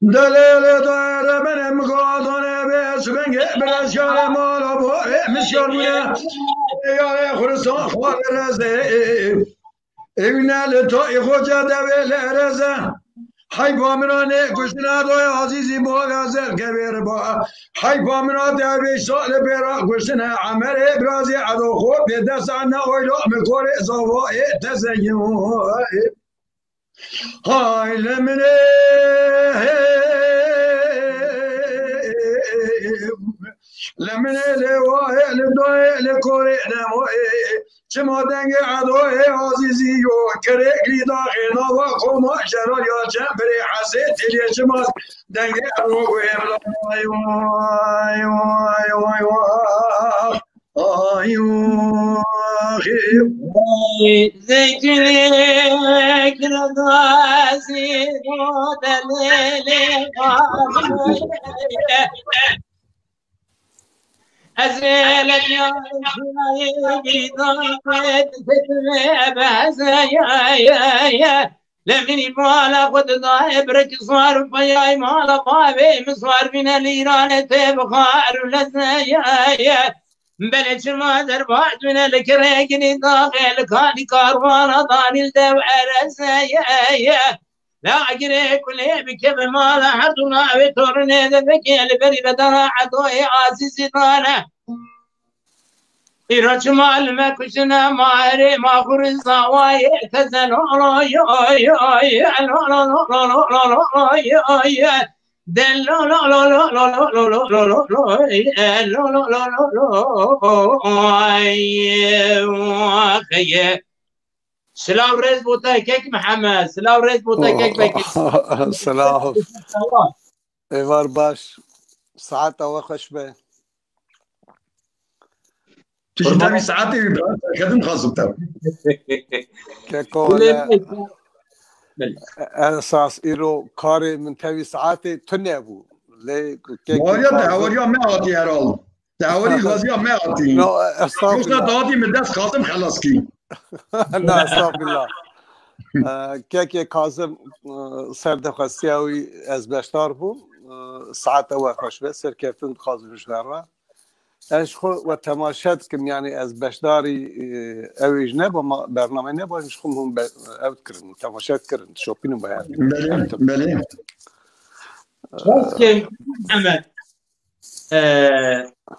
دليل دائرة من مقاضنا بس بنجي بالأشياء ما لابو مشيارنا يا خرسان خوال رزي اینا لطای خوجا دویل رزه حی پامنانه کشنا دوی عزیزی با غزل کبیر با حی پامنا دوی سال برا کشنا عمر ابرازی عدو خوب به دستانه اویلا مکور زوای تزیین های لمنه لمنه لوای لدوی لکوری نموی چما دنگ عدوی عزیزی و کرکلی داخل نوا خوما شرال یا چمبری حسی تیلی چما دنگ عدوی وای وای وای وای وای وای زيتوني كرداسي ودليلي أزيل يا يا لمني مالا قد ضايبرك صار فياي مالا قابي مصار من الإيران تبخار لزايا بلش ما دربات من الكريقني داخل كاني كاروان ضاني الدوع رزايا لا أجري كل بكب مالا حدنا بتورني ذبكي البري بدنا عدوي عزيزي طانا إيران مال ما كشنا ماري ما خرزا واي تزن لا يا يا يا لا لا لا لا لا لا يا يا دل لا لا لا لا لا لا لا لا لا لا لا سلام رز بوتا كيك محمد سلام رز بوتا كيك بكي سلام ايوار باش ساعات وخش به تشتري ساعتي كدم خاصبتها كيكو اساس ايرو كاري من تاوي ساعتي تنيبو لي واريا دعوريا ما عطي هرال دعوري غازيا ما عطي نو استغفر الله دعوتي من دست خاتم خلاص كي لا استغفر الله كيكي كاظم سرد خاصياوي از بشتار بو ساعت او خوش به سر كيفتن كاظم شهر اش خو و تماشات كم يعني از بشداري اويج نبا برنامه نبا مش خو هم اوت كرن تماشات كرن شوبينو بها بله بس محمد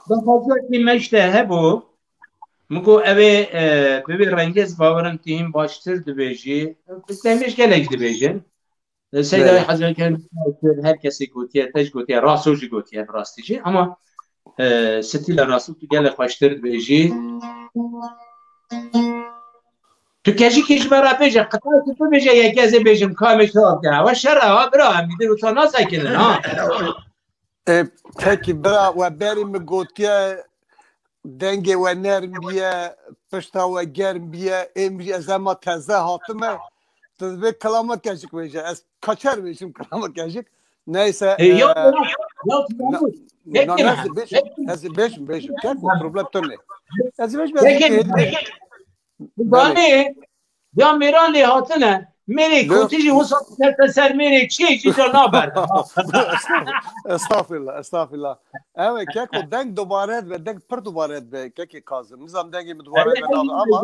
بخاطر که مشته هبو مگو اوه ببی رنگز باورم تیم باشتر دبیجی تیمش گلک دبیجن سیدای حضرت که هر کسی گوتیه تج گوتیه راستوجی گوتیه راستیجی اما ستیل راستو تو گل خوشتر دبیجی تو کجی کش برا بیجه قطعه تو بیجه یکی از بیجم کامش رو ده و شرع ها برا هم میده رو تا ناسا کنن ها تاكي برا وباري مقوتيا دنگي ونرم بيا پشتا وگرم بيا ام بيا زما تزه هاتمه تذبه كلامه كاشك ويجا اس كاچر بيشم كلامه كاشك نيسا هذا بيشم كاكو بروبلم توني هذا بيش یا میران لی هاتنه میری کوتیجی حساب سر میری چی جا نابرد استغفر الله اما كاكو دنگ دوباره و دنگ پر دوباره به كاكي كاظم نظام دنگی دوباره به اما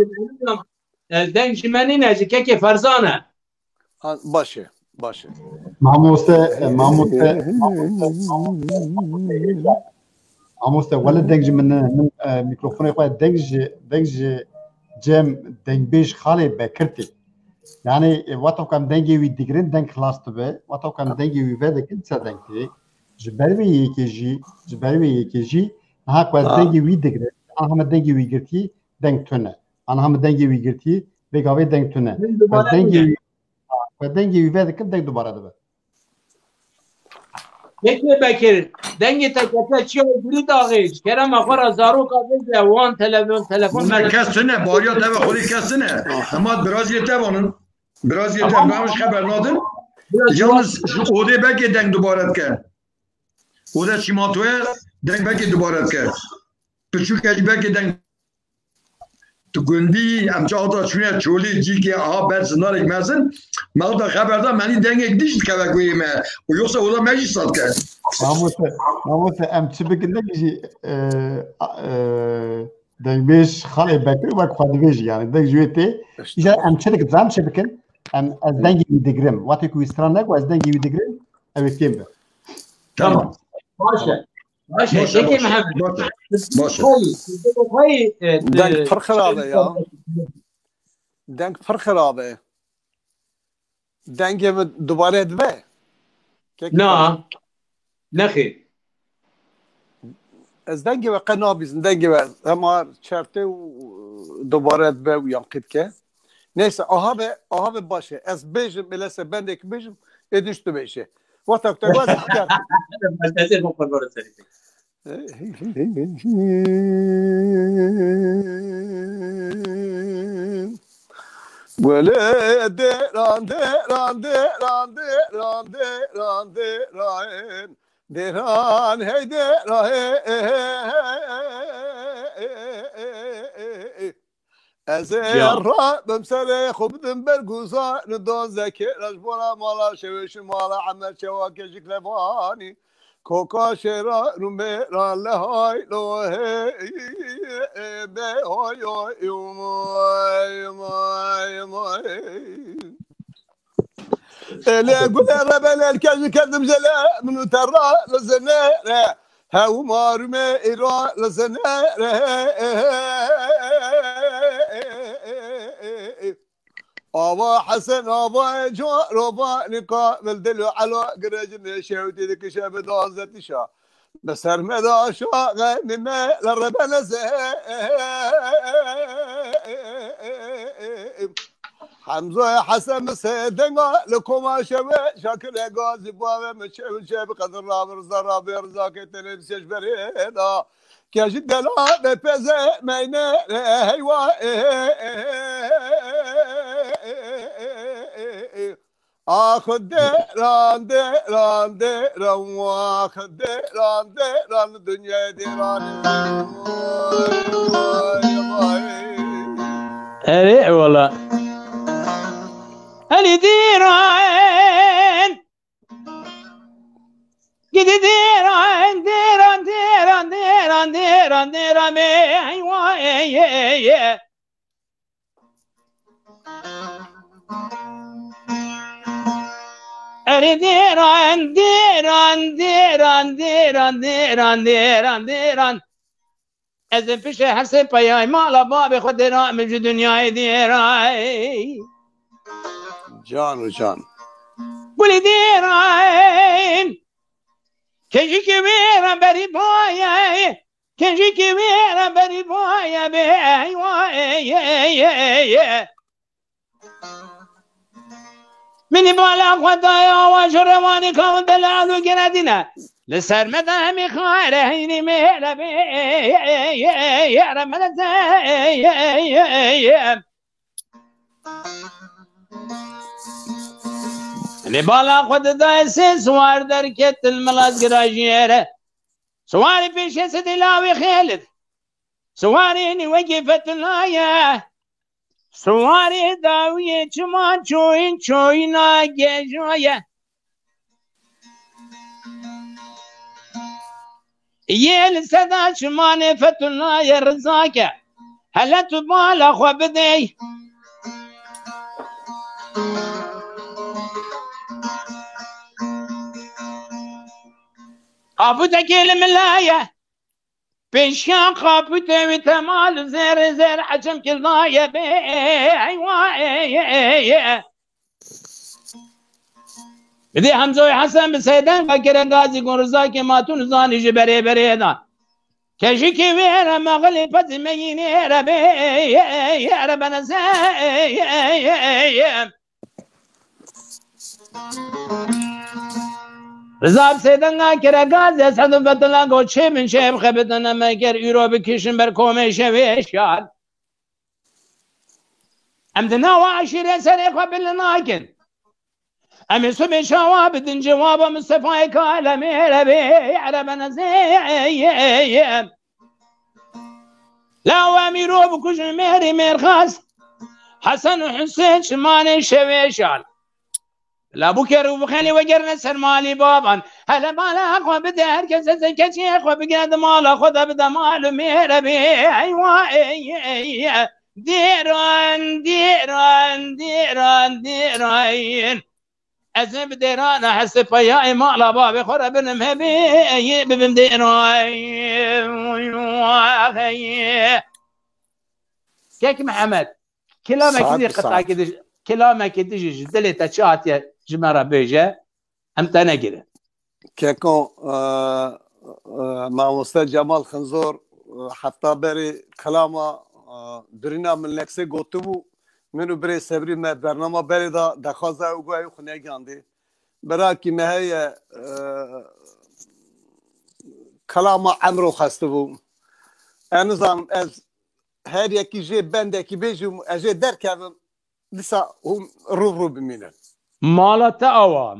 دنگ جمانی نجی كاكي فرزانه باشه ماموسته ولا دنگ من میکروفون خود دنگ جم دنگ بیش خالی بکرتی يعني واتو كان دنگي وي ديجرين دنگ خلاص تبع واتو كان دنگي وي فدا كنت دنگتي جبروي يكيجي ها كواز دنگي وي ديجرين انا هم دنگي وي گرتي دنگ تونه انا هم دنگي وي گرتي بيغاوي دنگ تونه دنگي وي فدا كنت دنگ دوباره دبا بكر بكر دنگي تكتا چيو بلي داغيش كرم اخر زارو قابل وان تلفون مركز تونه باريا تبع خودي كسنه اما برازيل تبعون برازيل تبعون خبر نادن yalnız o da belki denk دوباره که o da çimatoya denk belki دوباره که küçük belki denk تو گندی امچه آتا چونه چولی جی که آها بر زنار اکمزن ما دا خبرده منی دنگ اکدیشت که بگویم و یوسا اولا مجی ساد که ماموسه امچه بکن نگیشی دنگ بیش خالی بکر و خواهد بیشی یعنی دنگ جویتی ایجا امچه دکت زم چه بکن ام از دنگی ویدگرم واتی که ویستران نگو از دنگی ویدگرم اوید کم به تمام باشه شكل محمد دنك فرخرابه يا دنك فرخرابه دنك دوباره دبه نا نخي از دنك وقنابيز دنك همار شرطه دوباره دبه وينقد که نيسا اها باشه از بيجم بلسه بندك بيجم ادشتو بيشه وقتك تواز كار ولا دیران هیده راه از را بمسر خوب دم برگوزا ندون ذکر از بولا مالا شویش مالا عمل شوا کشک لبانی کوکا شرا رومه را لهای لوه به های مای مای مای اللي قلت الربل الكذب كذب زلا من ترى لزناره هاو مارمي إيرا لزناره أبا حسن أبا جار أبا نقا ملدلو على قرجن شهودي ذيك شاب دازت شا بسر مدا شا غني ما للربل زه حمزة حسن سيدنا لكم شبه شاكر غازي بابا مشي بقدر رابر زرابي رزاك تلبسش بريدا كاجد لا بفز مينا هيوا اخذ ديران ديران ديران واخذ ديران ديران الدنيا ديران ايه والله اللي ديران قد ديران ديران ديران ديران ديران ديران ايوا ايه اللي ديران ديران ديران ديران ديران ديران ديران از پیش حسن پیای مالا باب خود را من دنیای دیرای جان و جان قولي ديرين كنجي كبيرة بري بايا كنجي كبيرة بري بايا بي مني بالا خدايا وشرواني كون دلالو قردنا لسر مدامي خارهيني مهلا بي يا رمضان اللي بالا خود دايسي سوار دركت الملاز قراجيره سواري في شسد لاوي خالد سواري وقفت الآية سواري داوية چمان چوين چوينا جيجوية يل سدا چمان فتنا يا رزاكة هلا تبالا خو بدي قابوتا كلم الآية بيشان قابوتا وتمال زر زر حجم كلاية بدي حمزة حسن بسيدان فكر غازي قون رزاكي ماتون زاني جبري بريدان كشكي ويرا مغلي فتميني يا ربي يا ربنا زي رزاب سیدنگا کرگاز اسد فتلا گو چه من شب خبتنا مگر ایرو بکشن بر کومه شویش یاد ام دنا و عشیره سری قبل ناکن ام سب شوا بدن جواب مصطفی کالمی ربی عربنا زی لا و امیرو بکشن مهری مرخاص حسن و حسین شمان شویشان لا بكر وبخلي وجرنا سرمالي بابا هلا مالا اخوة بدا هركز زكتي اخوة بقاد مالا خذها بدا مالو ميربي ايوا ديران ديران ديران ديران ازم ديران احس فياي مالا بابي خذها بن مهبي ببم ديران كيك محمد كلامك دي قطع كده كلامك دي جدلي تشات جمرة بيجا هم تنقله كيكون مع أستاذ جمال خنزور حتى بري كلامه درينا من لكسي قطبو منو بري سبري ما برنامه بري دا دخوازه وقوي خنيه جاندي براكي ما هي كلامه عمرو خستبو نظام از هر يكي جي بنده كي بيجو اجي دركب لسا هم رو بمينن مالتا آوا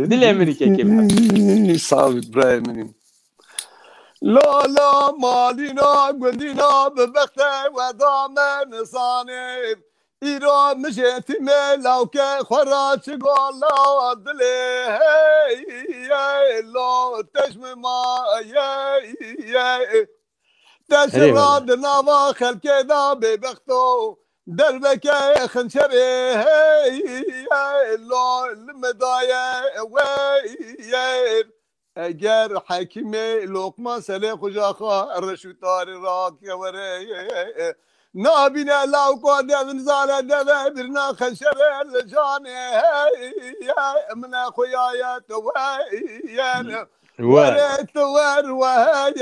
دل منی که کم صاحب ابراهیم لا مالینا گندینا به بخت و دامن سانه ایران مشتی ملاو که خورا چگالا دله لا تشم ما تشراد نوا خلک دا به بختو در بکه خنچره لا المدایه اگر حکیم لقمان سله خوشا خواه رشوتاری را که وره نابینه لاو کن دفن زاله دفه برنا خنشره لجانه من خویایت وريت ور وهاير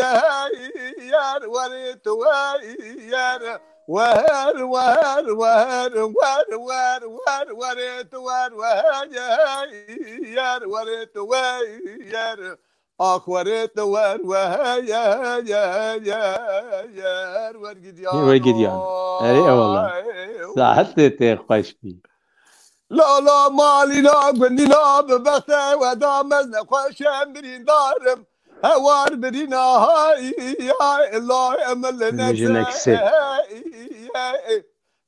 وريت وهاير وهر وهر وهر ور ور ور وريت ور وهاير وريت وهاير اخ وريت ور وهاير ورقديان اي والله صحتك خوش بي لا مالينا قلنا ببخته ودامزنا خوشم برين دارم هوار برينا هاي يا الله امل نكسه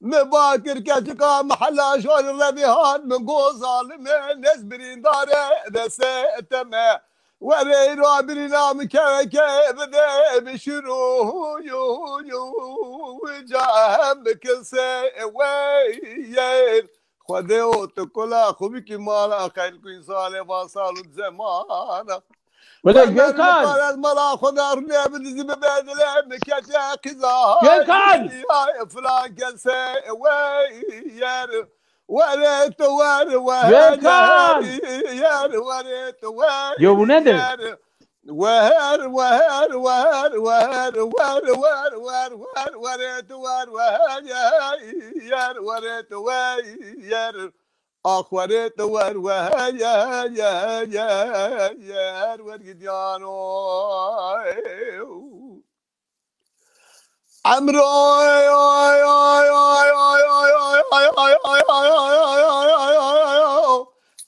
مباكر كاتكا محلا شور الربيهان من قو ظالمين ناس برين داره دسيتما ورينا برينا مكاكا بدا بشروه يو وجاهم بكل سوير خده تو کلا خوبی که مالا خیلی کوی ساله با سالو زمانه ولی گرکان از مالا خدا رو نبیدی ببدله مکت قضا گرکان فلان کسه ویر وريت ور گرکان وريت ور یو نده وهر وهر وهر وهر وهر وهر وهر وهر وريت وهر وهر يا وريت وهر اخ وريت وهر وهر يا ورقديانو عمرو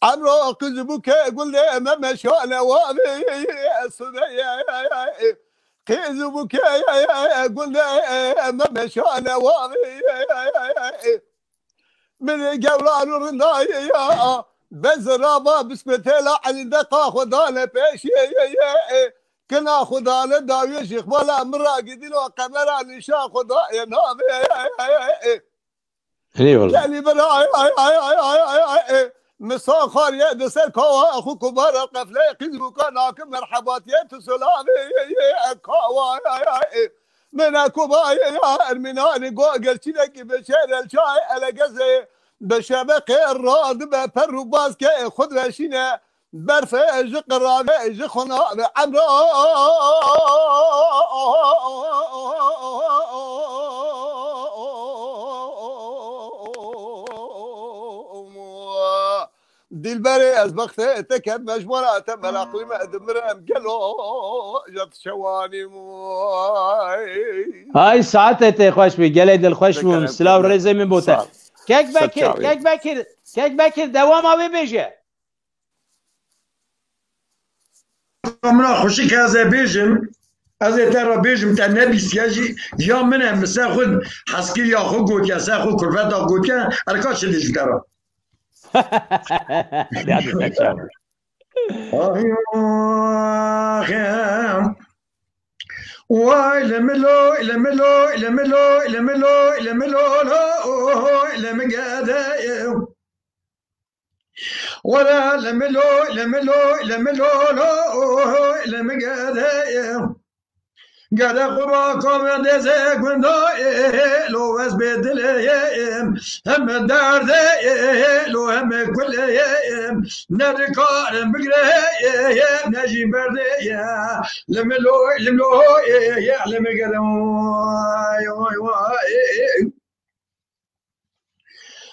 عمرو كذبك قل لي ما مشانا وابي صديا كذبك قل لي ما مشانا وابي من جولان الرنايا بزرابا بسمتلا عند خدانا بيشي كنا خدانا داوي شيخ ولا مراقدين وقمرا نشا خدايا نابي اي والله يعني براي مسا خارية دسر كوا أخو كبار القفلة قذبو كاناك مرحبات يتسلامي كوا من أكوبا يا أرميناني قو قلتلك بشير الشاي على قزي بشبك الراد بفرو باسكي خد وشينا برفة اجي قرابة اجي خنا عمرو دلبري از بخته تكب مجموعة ملاقوي ما دمرم قالوا جت شواني هاي ساعتها خوش بي قال دل خوش بو سلاو رزي من بوتا كيك بكر دوام ابي بيجي امنا خوشی که از بیجم از اتر بیجم تا نبیست یا منه مثل خود حسکی یا خود گود یا سه خود کرفت دا گود که ارکا چلیش دارم وای لملو لملو لملو لملو لملو لمگاده ولا لملو لملو لملو لمگاده گرد خوبا کام دزه گنده لو از بدله هم درده لو هم کله نرکارم بگره نجی برده لملو لملو لمگاده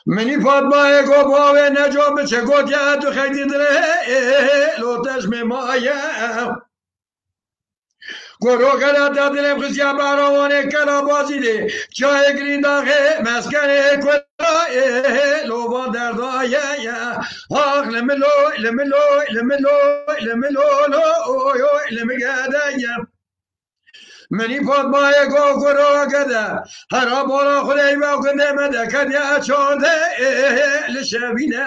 منی فاطمه گو باوه نجام چه گوت یا تو خیلی دره لو تشم مایه گرو کلا دادن خسیا باروانه کلا بازی ده چای گرین داغه مسکن کلا لوبان دردایه آخ لملو لملو لملو لملو لمگدایه منی فاطمه گو گرو کده هر بالا خدای با کنده مده کدیا چونده لشبینه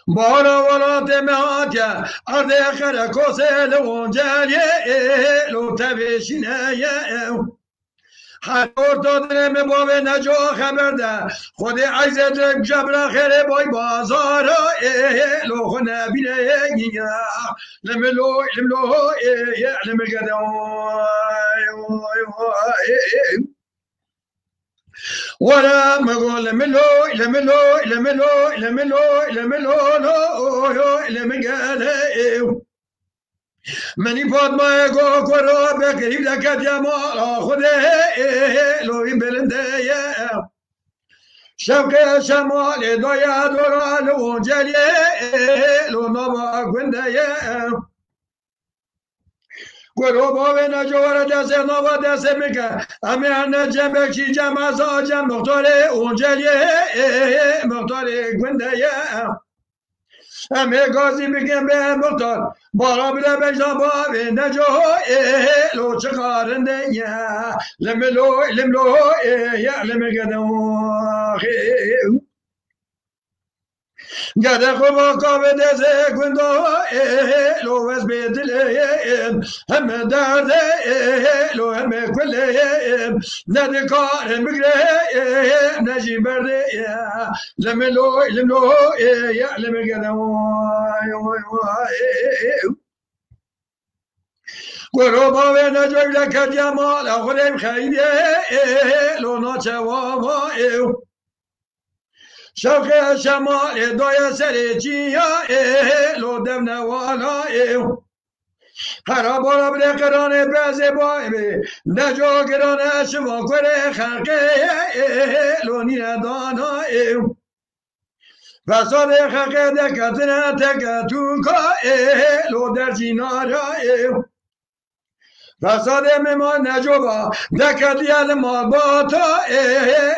بارا ولات مهاتيا أرض آخر كوسل ونجالي لو تبشينا حضور دادن مباب نجا خبر ده خود عیز درک جبر خیره بای بازار لو خونه بینه لملو لملو لمگده ولا مقول لملو لملو لملو لملو لملو لمقاله منی فاطمه گو کرو بکریب لکت یا مالا خوده لوی بلنده شوق شمال دایا دورا لون جلیه لو نبا گنده گرو باوی نجوار دست نوا دست میکه امی هنه جنبه چی جمع زاجم مختار اونجلیه مختار گنده امی گازی بگم به مختار بارا بله بجنا باوی نجوه لو چخارنده لملو لملو لمگدو گده خوبا کابه دزه گندو لو از بیدله همه درده لو همه کله نده کار مگره نجی برده لملو لملو لمگدو گرو باوه نجوی لکت یمال خودم خیده لو ناچه وابا شوق شمال دای سر چیا لو دم نوالا هر بارا بده قرانه بزه بای به نجا گرانه شما کره خلقه لو نینه دانا فساد خلقه دکتنه تکتون که لو در جینارا فساد ممان نجا با دکتیل مال باتا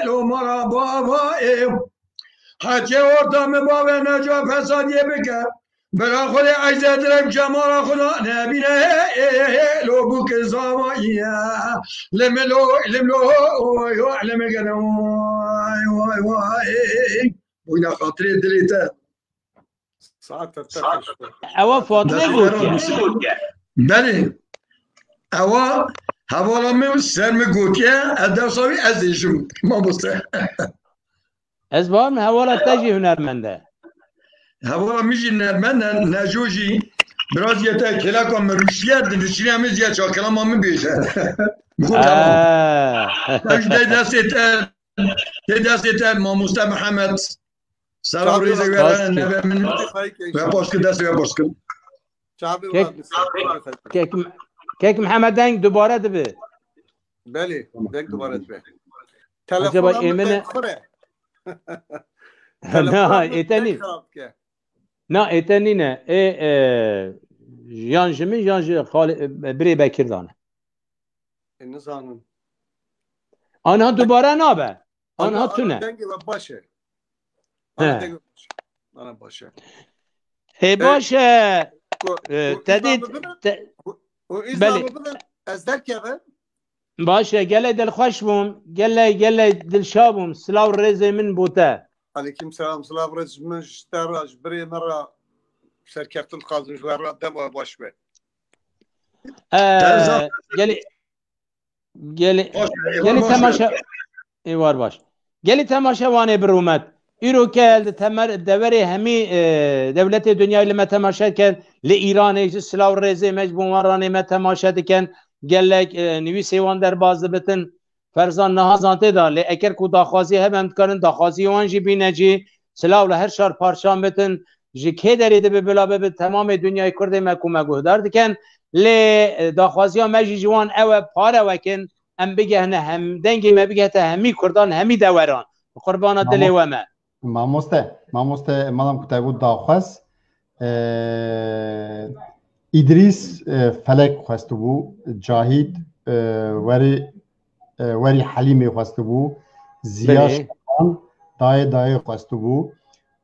لو مرا بابا حچه ارتام باب نجا فسادیه بکر برا خود عیزت رب جمال خدا نبینه لو بوک زامایی لملو لملو لمگنو بوینا خاطری دلیتا اوا فاطمه بود که بله اوا حوالا می سرم گوتیه ادرساوی ازیشون ما بسته از بام حوالا تجی هنرمنده حوالا میجی هنرمنده نجوجی براز یه تا کلاکا مروشیت دنشینی همه زیاد چاکلا ما می بیشه دست ما مصطفى محمد سلام ریزه ویران نبه من و باش که دست و باش که کیک محمد دنگ دوباره دبه بله دنگ دوباره دبه تلفن هم خوره نه ایتنی نه ایتنی نه جانجمی جانج خال بری بکردانه این زانم آنها دوباره نابه آنها تونه دنگ باشه آنها باشه باشه تدید بله از درک باشه گله دل خوش بوم گله دل شابم سلاو رزه من بوته عليكم السلام سلام رز مشتراج بري مرة شركة القاضي جوار دم باش به گلی تماشا ایوار باش گلی تماشا وانه برومت ایرو که تمر دوری همی دولت دنیا لما تماشا کن ل ایران ایج سلاو رزه مجبورانه ما تماشا کن گلک نویسی وان در باز بتن فرزان نهازانته دا لی اکر کو داخوازی هم کردن داخوازی وان جی بینه جی سلاو لهر شار پارچان بتن جی که دریده به بلا به تمام دنیای کرده مکو مگوهدار دکن لی داخوازی ها مجی جوان او پاره وکن ام بگه نه هم دنگی ما بگه تا همی کردان همی دوران قربان دلی و ما ماموسته مادام کتابو داخواز إدريس فلك خواستبو جاهد وری حلیمی خواستبو زیاد شبان دای خواستبو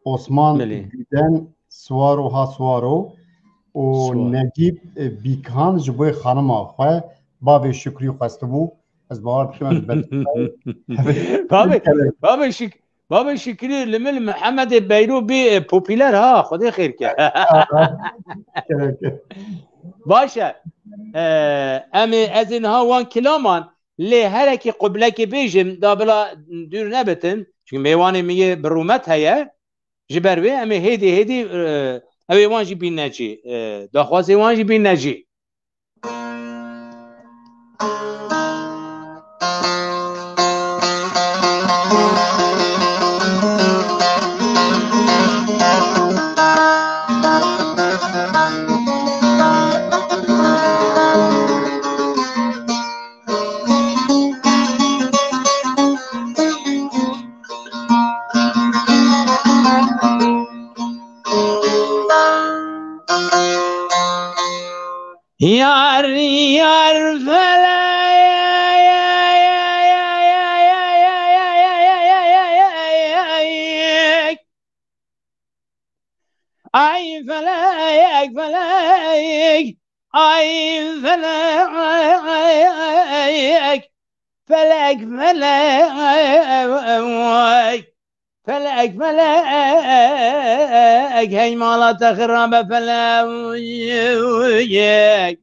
عثمان دیدن سوارو ها سوارو و نجیب بیکان جبوی خانم خواه باب شکری خواستبو از باور بخیمم باب شکری لمل محمد بیرو بی پوپیلر ها خدا خیر کرد باشه امی از اینها وان کلامان لی هرکی قبلکی بیجم دا بلا دور نبتن چون میوانی میگه برومت هیا جبروی امی هیدی اوی وانجی بین نجی داخوازی وانجی بین نجی یار فلا ای فلک هی مالا تخرب فلک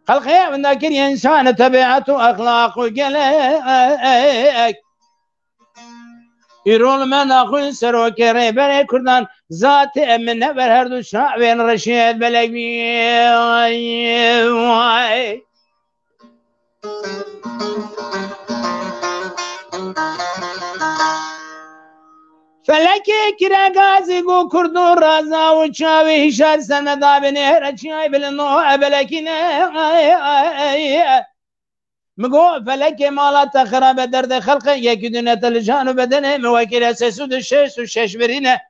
خلقه من ذاكر انسان طبيعته واخلاقه قلق يرول من اخو سروك ريبر كردان ذات من نبر هر دو شعب بين رشيد بلق فلکی کرا گازی گو کردو رازا و چاوی هشار سندا بنه رچای بلنو ابلکینه مگو فلکی مالا تخراب درد خلق یکی دونه تلجانو بدنه موکل اساسو دو شش برینه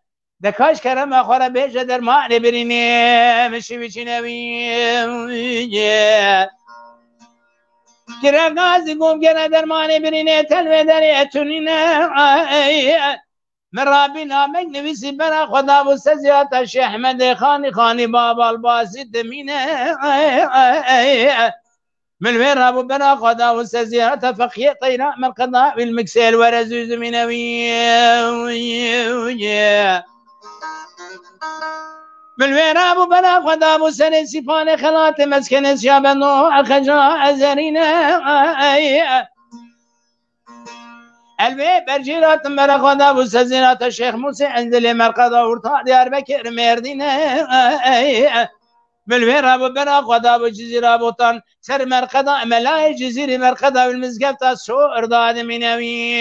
دکاش کرم اخوره بیجه در معنی برینه مشی بچینه کرا گازی گو گره در معنی برینه تلوه داری اتونینه من رابی نامک نویسی برا خدا و سزیات شیخ احمد خانی بابا الباسی دمینه من وين رابو برا خدا و سزیات فقیه طیرا من قضاء المكسل ورزوز من وين رابو برا خدا و سن سفان خلات مسكن شابنو الخجاء الزرينه البي برجيرات مرخدا ابو سزينات الشيخ موسى انزل مرقدا ورطا دياربكر مردينه بالوير ابو برخدا ابو جزيره ابو سر مرقدا ملاي جزيره مرقدا بالمزقفه سو ارداد منوي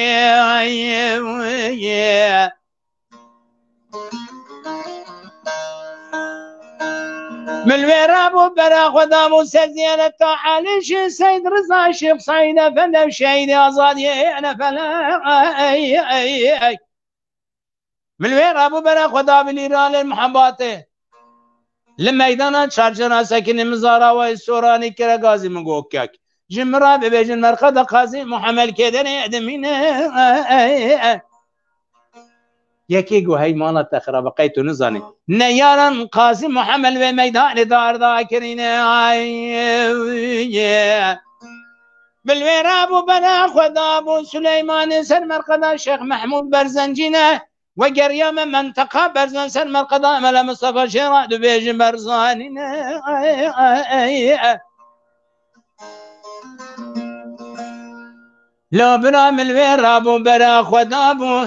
من ويرابو برا خدا مسزينة عليش سيد رضا شيخ سعيد افندم شهيد ازادي انا فلا من ويرابو برا خدا بالايران المحباته لما ايضا شارجنا ساكن مزارا والسوراني كرا غازي مغوكك جمرا ببيجن مرقد قاضي محمد كدن ادمين یکی گو هی مانا تخرب قیتو نزانی نیارن قاسم محمل و میدان دار دا کرینه بالویر ابو بنا خدا ابو سلیمان سر مرقدا شیخ محمود برزنجینه و گریام منطقه برزن سر مرقدا ملا مصطفى شیرا دو بیج برزانینه لا برا ملویر ابو برا خدا ابو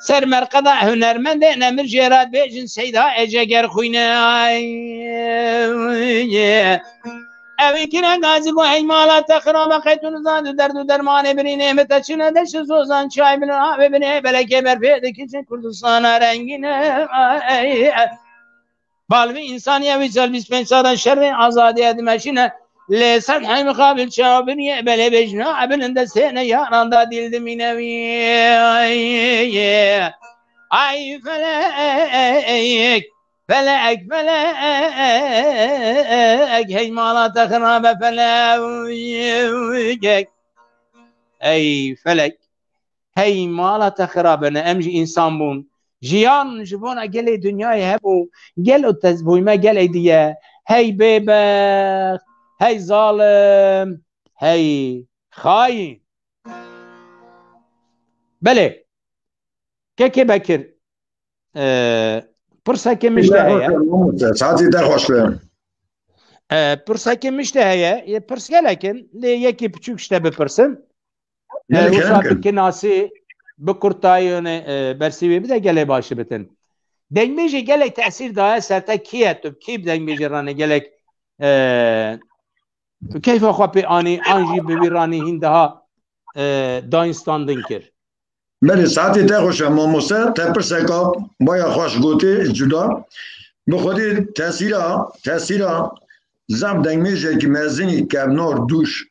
سر مرقدا هنرمند نمر جيرات بيجن سيدا اجاگر خوينه اوي كنا غازي بو هي مالا تخرا بقيتون زاد درد درمان برينه متچنه دش سوزان چای بن ابي بن بلكه برفيد كيچن كردستان رنگينه بالوي انسانيه ويزل 25 سال شر ازادي ادمشينه لسان حي مقابل شابني بلا بجنا عبل اند سنه ياران دا ديل دمينوي ای فلک فلک فلک هی مالا تخراب فلک ای فلک هی مالا تخراب نه امجی انسان بون جیان جبونا گل دنیای هبو گل و تزبوی ما گل دیگه هی ببخت هی ظالم هی خاین بله که بکر پرسکه مشته هیا ساعتی در خوش بیم پرسکه مشته هیا یه پرسکه لکن یکی پچوک شته بپرسم وصابی که ناسی بکرتایون برسیوی بده گله باشه بتن دنگ میشه گله تأثیر داره سرتا کیه تو کی دنگ میشه رانه گله کیف خوابی آنجی ببیرانی هندها داینستاندن کرد بله ساعتی در خوش بیم ماموسه تپرسکا باید خوش گوته جدا بخودی تأثیرها زم دنگ میشه که مزینی کبنار دوش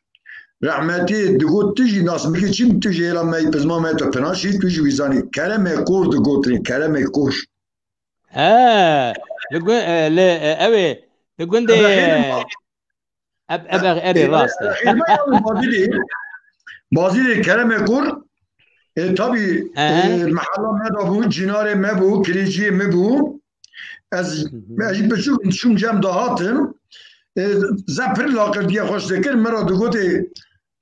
رحمتی دگوت تیجی ناس میگه چیم تیجی ایلا می پزما می تو پناشی تیجی ویزانی کرم کور دگوترین کرم کوش اوه لگون ده ابغ اری راسته بازی کرم کور تابی محلا مدابو جنار مبو کلیجی مبو از بچو شون جم دهاتم زپر لاقر دیگه خوش دکر مرا دگوتی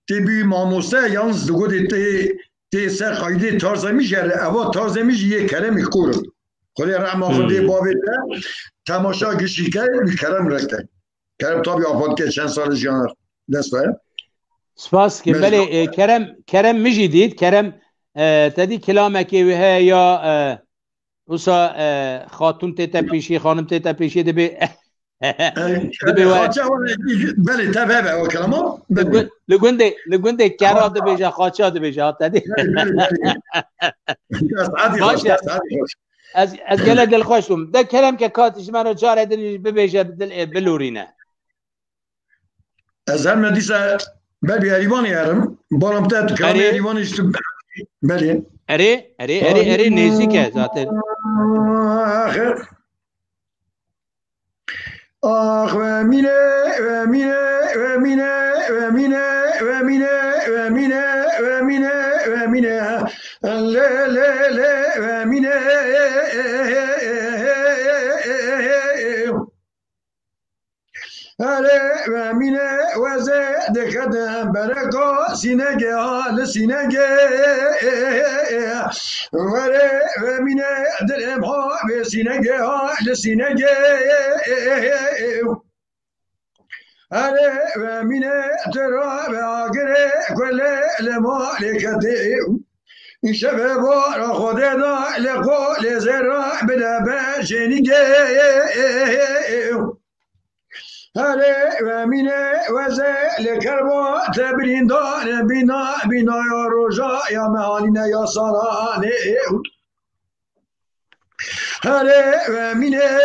تی بی ماموسته یانز دگوتی تی سر خایده تارزمی جره اوا تارزمی جه کرم کورم خودی رحمه خودی بابی تماشا گشی کرد بی کرم رکته کرم تابی آفاد که چند سال جانر دست باید سپاس که بله کرم میجی دید کرم تدی کلامکی وها یا اوسا خاتون تیتا پیشی خانم تیتا پیشی دبی بله تبه او کلامو لگونده کرا دبیجا خاچا دبیجا تدی باشه از گله دل خوشم ده کلم که کاتش منو جاره دنی ببیجا بلورینه از هم ندیسه بلی ایوان یارم بارم تد کلام ایوانش تو بله اری نزدیکه ذاتن آخ و مینه و مینه و مینه و مینه و مینه و مینه و مینه و مینه له له له و مینه هره و مینه و زد خدم برکا سینگه حال سینگه وره و مینه دلم ها به سینگه حال سینگه هره و مینه ترا به آگره کله لمالکته این شب بار خوده دا لقول زرا بده بشنگه هره و مینه و زل کربا تبرین دان بینا یا روژا یا مهانینه یا سالانه هره و مینه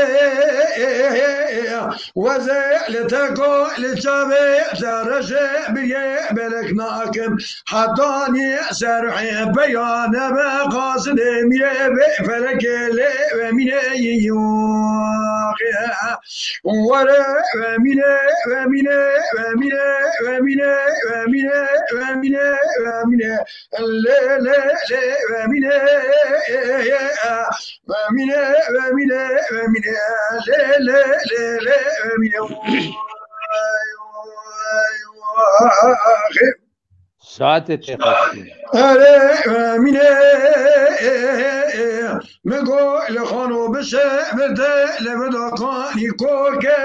و زل تکو لچابه ترشه بیه بلک ناکم حدانی سرحی بیانه به قاصد میره به فلکله و مینه وره و مینه و مینه و مینه و مینه و مینه و مینه و مینه له له له و مینه و مینه و مینه و مینه له له له له و مینه ساعت تخصی آره مینه مگو لخانو بشه بده لبداکانی کوکه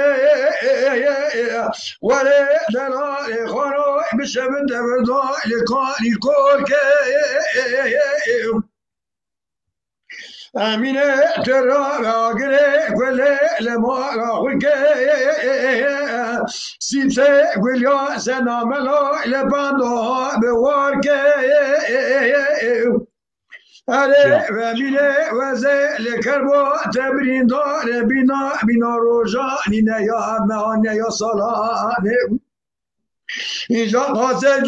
وره دلال خانو بشه بده بدالکانی کوکه امینه ترا آگره گله لمارا خوکه سیبسه گلیا سناملا لبندو به وارکه اره و مینه و زل کربا تبرین داره بینا روژا نینه یا مهانه یا سالانه اینجا قاسد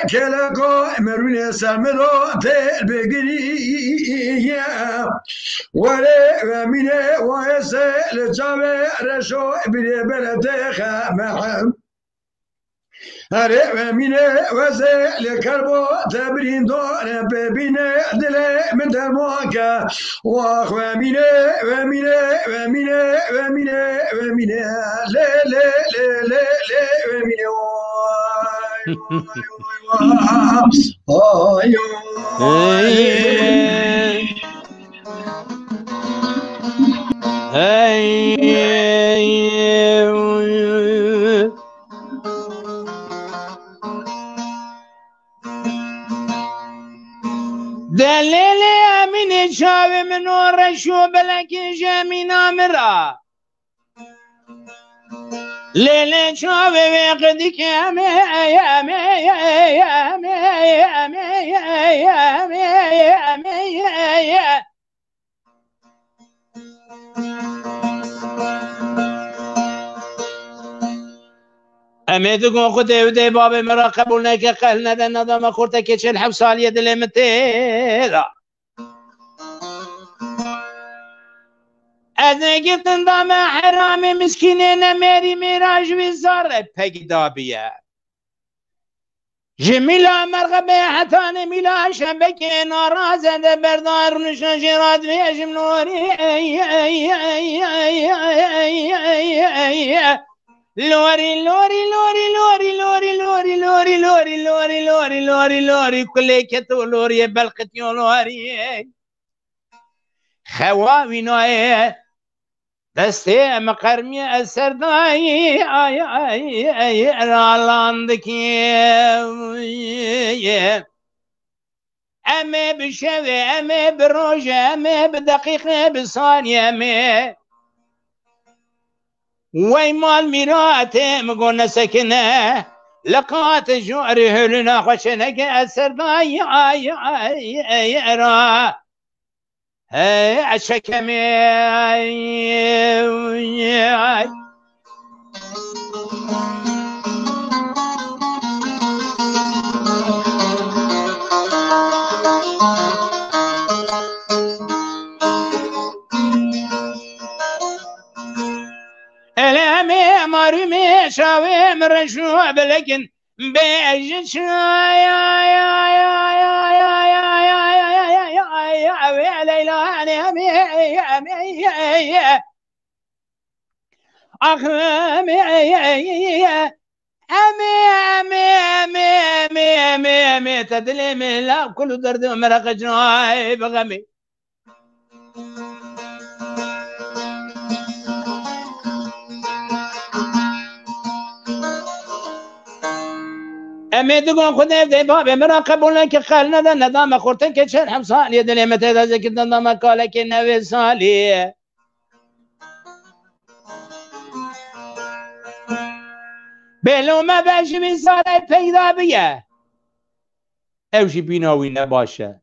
کلکا مرون سرمدو تل بگیری وره و مینه وایسه لچاوه رشو بیره بلده خمهم هره و مینه وزه لکربو تبرین داره ببینه دل من درمانکه واخ و مینه و مینه و مینه و مینه و مینه له له له له له و مینه وای دلیل امین شاوی منو رشو بلکی جمینا مرا لیل شاوی وقتی که امید کن خود ایوده باب مرا قبول نکه قهل ندن ندام خورده که 47 سالیه دلم تیرا از نگفتن دام حرام مسکینه نمیری میراج ویزاره پگدابیه جمیلا مرغبه حتان میلا شبکه نارازده بردار نشن جراد ویجم نوری لوري لوري لوري لوري لوري لوري لوري لوري لوري لوري لوري لوري كليكتو لوري بلقتيو لوري خواوي نوعي دستي مقرمي السرداي اي اي اي رالاندكي امي بشوي امي بروجه امي بدقيقه بثانيه امي وي مال ميراتي مقولنا سكنه لقات جوري هلنا خشنك السرداي اي اي اي را اشكمي اي مرمي شاوي مرشو بلكن بيجي شاي أمي تدلي من لا كل درد مرق جناي بغمي امید کن خود ایوده باب مرا قبول نکه قل ندن ندام خورتن که 47 سالیه دلی متدازه که دندام کاله که 90 سالیه بلومه بشی بی ساله پیدا بیه اوشی بیناوی نباشه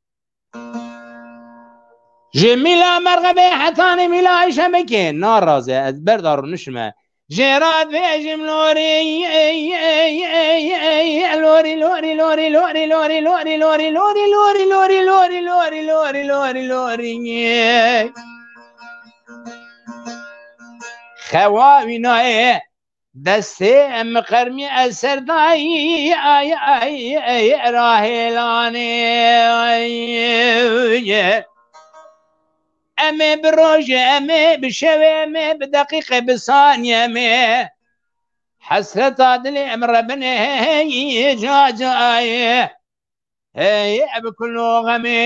جمیلا مرغبه حتانی میلا عیشه بکن نارازه از بردار نشمه جراد بيجم لوري لوري لوري لوري لوري لوري لوري لوري لوري لوري لوري لوري لوري لوري لوري لوري خواوي نوعي دستي مقرمي السرداي اي اي اي راهلاني امي بروجه امي بشوي امي بدقيقه بثانيه امي حسرت عدلي امر بني جاجاي هي بكل غمي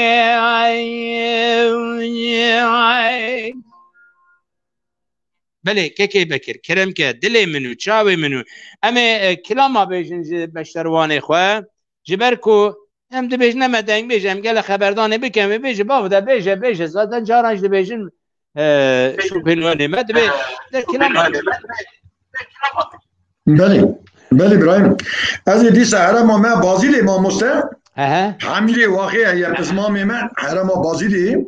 بله كيكي بكر كرم كه دلي منو تشاوي منو امي كلام بيجن بشترواني خو جبركو هم دبیج نمیدن بیجم گله خبردانه بکن بیج بابا ده بیج زادن جارانج دبیجن شو بنوانه مد بیج در کلام بله ابراهیم از دی سهره ما بازی لی ما مسته همیره واقعه یا قسمه من هره ما بازی لی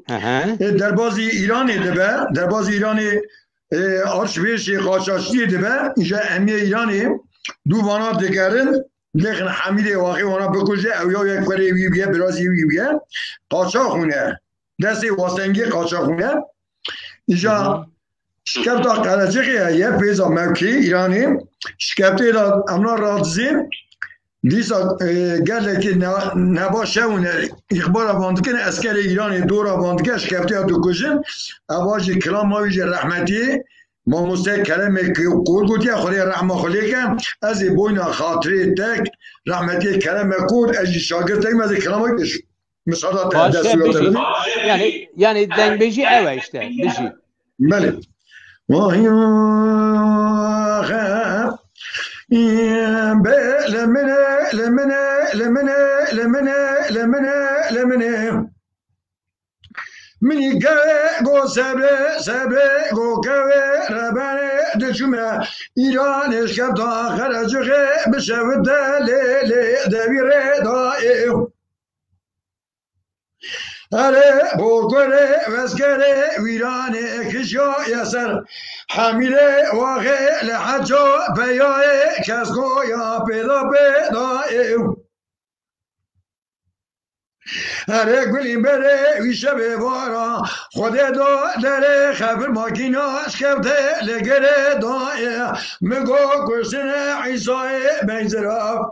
در بازی ایرانی دبه در بازی ایرانی آرشویش قاچاشتی دبه اینجا امی ایرانی دو بانات دگرن لیکن حمید واقعی اونا بکشه او یا یک کاری وی بیه برازی وی بیه قاچاق خونه دستی واسنگی قاچاق خونه اینجا شکفت قرچقی یه پیزا موکی ایرانی شکفتی دا امنا رادزیم دیسا گله که نباشه اون اخبار باندکن اسکر ایرانی دور باندکن شکفتی ها دو کشن اواجی کلام ماویج رحمتی ما مسته کلمه که قول گوتی خوری رحمه خلی که از بوین خاطری تک رحمتی کلمه کود از شاگرد تک از کلامه کش مثالات دستویات بده یعنی دنگ بیجی اوه اشته بیجی بله لمنه منی گوه گو سبره گو گوه ربانه دچومه ایرانش کبت آخر جغه بشود دلیلی دویره دائیو اره بولگره وزگره ویرانه کشیا یسر حمیله واقع لحجا بیای کسگو یا پیدا پیدایو اره گلی بره ویشه به بارا خود دا داره خبر ماکیناش کبته لگره دایه مگو کشتن عیسای بینزراف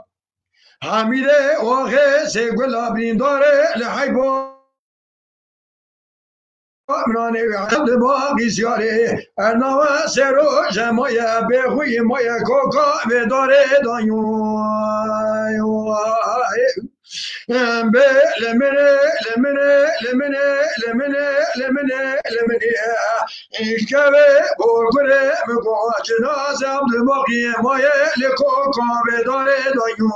حمیله واقع سیگل آبرین داره لحیبا منانه وعد باقی سیاره ارناوه سرو جمعه بخوی مایه کوکا بداره دایون لمنه ایشکوه بولگره مگو جناز عبد باقی مایه لکوکا بداره دایون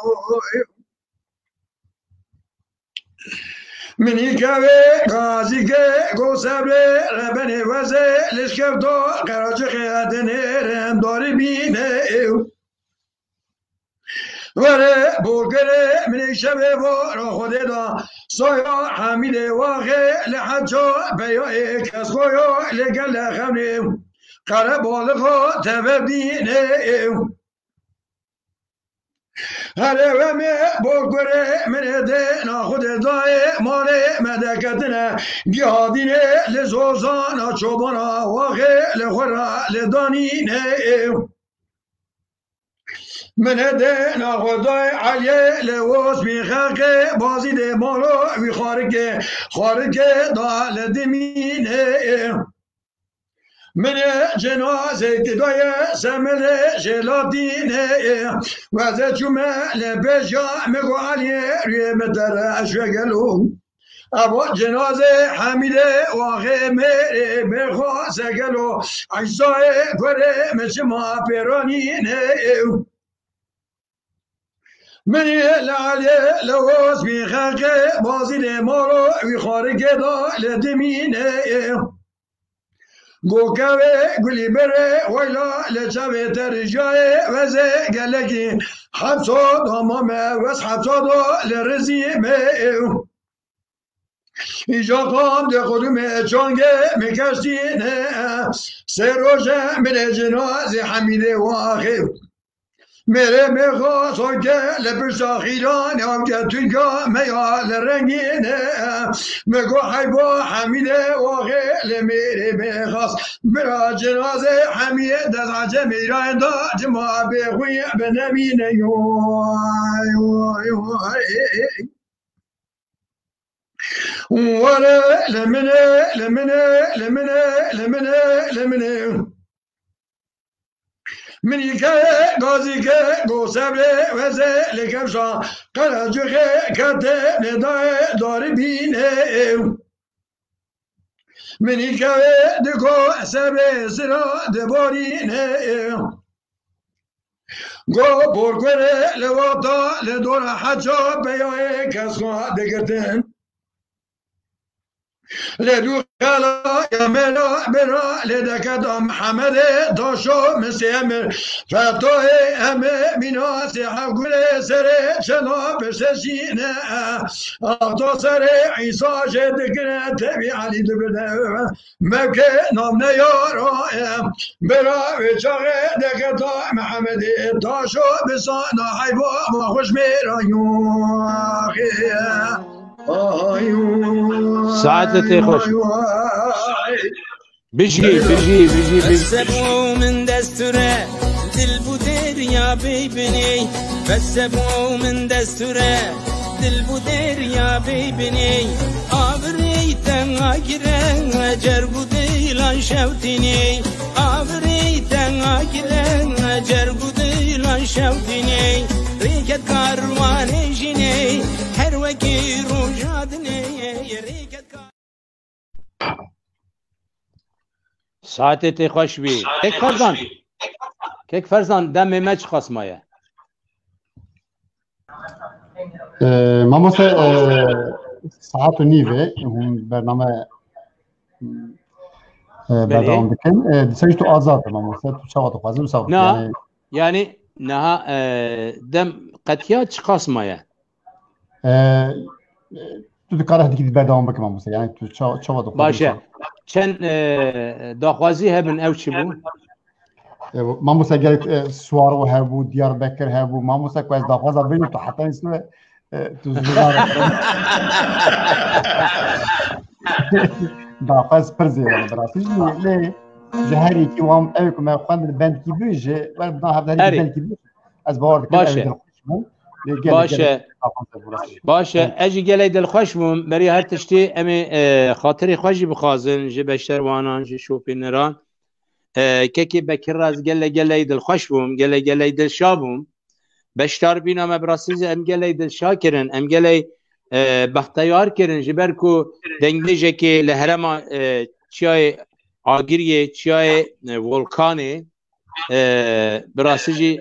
منی کوه گازی که گو صبره ربنه وزه لشکفتو قراچه خیادنه رم داری بینه وره بولگره منی شبه و خوده دا سایا حمید واقع لحجا بیای کسگویا لگل لخمنه قره بالغا تبدینه هره و می بگره منه ده ناخود دای ماله مدکتنه گیادینه لزوزانا چوبانا واقع لخورا لدانینه منه ده ناخود دای علیه لوز می خلقه بازی ده مالو وی خارکه دا لدمینه من جنازه کدای سمل جلاتینه وزه جمعه بجا مگو علی ریم در اشوگلو ابا جنازه حمیده واقع میره بخواسته گلو عیسای کره مشما پیرانینه منی لعلی لوز بی خلقه بازی مارو وی خارکه دا لدمینه گوکوه گلی بره ویلا لچوه ترجای وزه گلگی حبساد همامه وز حبسادو لرزیمه ایجا قام ده خودمه چانگه مکشتینه سه روشه من جنازه حمیده واقع میره میخواست که لپشت خیران هم که تویگا میال رنگینه مگو حیبا حمیده واقع لمیره میخواست برا جنازه حمیده دست عجم ایران دا جمع بخوی بنمینه وره لمنه منی که گازی که گو سبره وزه لکمشا قرجوخه کته ندای داری بینه منی که دکو سبره سرا دبارینه گو برگوره لواتا لدور حجا بیای کسخوا دگرتن لدو خلا يا ملا ملا لدك دا محمد داشو مسيم فتوه هم منا سيحا قول سري شنا بششينا اغدا سري عيسى جدكنا تبي علي دبنا مكة نامنا يا رائم برا وشاغي دك دا محمد داشو بسانا حيبا ما خوش ميرايوخي ساعتتي خوش بيجي بسبو من دستوره دل بو دریا ببینی بسبو من دستوره دل بو دریا ببینی آبریتن آگرن اجر بو دیلان شوتینی آبریتن آگرن اجر بو دیلان شوتینی ریکت کاروان جینی هر وکی رو جادنی ریکت ساعتتي خوش بي كيك فرزان دم ما چه خصمايه ماموسا ساعت و نیوه هم برنامه بدام بکن دیسایش تو آزاد ماموسا تو چه وقت خوازم ساعت نه يعني نها دم قتيات چه خصمايه تو دکاره دیگه بدام بکن ماموسا یعنی تو چه وقت خوازم باشه چند داخوازی هبن او چی بو؟ ماموسا گرت سوارو هبو دیاربکر هبو ماموسا که از داخوازا بینی تو حتی نیستوه تو زباره داخواز پر زیرانه براسیش لی جهری که وام اوی که من خواند بند کی بیجه ولی بدنا هفته بند کی بیجه از باور باشه باشه اجي گلی دل خوش بوم بری هر تشتی امی خاطری خوشی بخوازن جه بشتر وانان جه شوپی نران که بکر از گلی دل خوش بوم گلی دل شا بوم بشتر بینا مبراسیز ام گلی دل شا کرن ام گلی بختیار کرن جه برکو دنگلیجه که لحرما چیای آگیریه چیای ولکانه براسیجی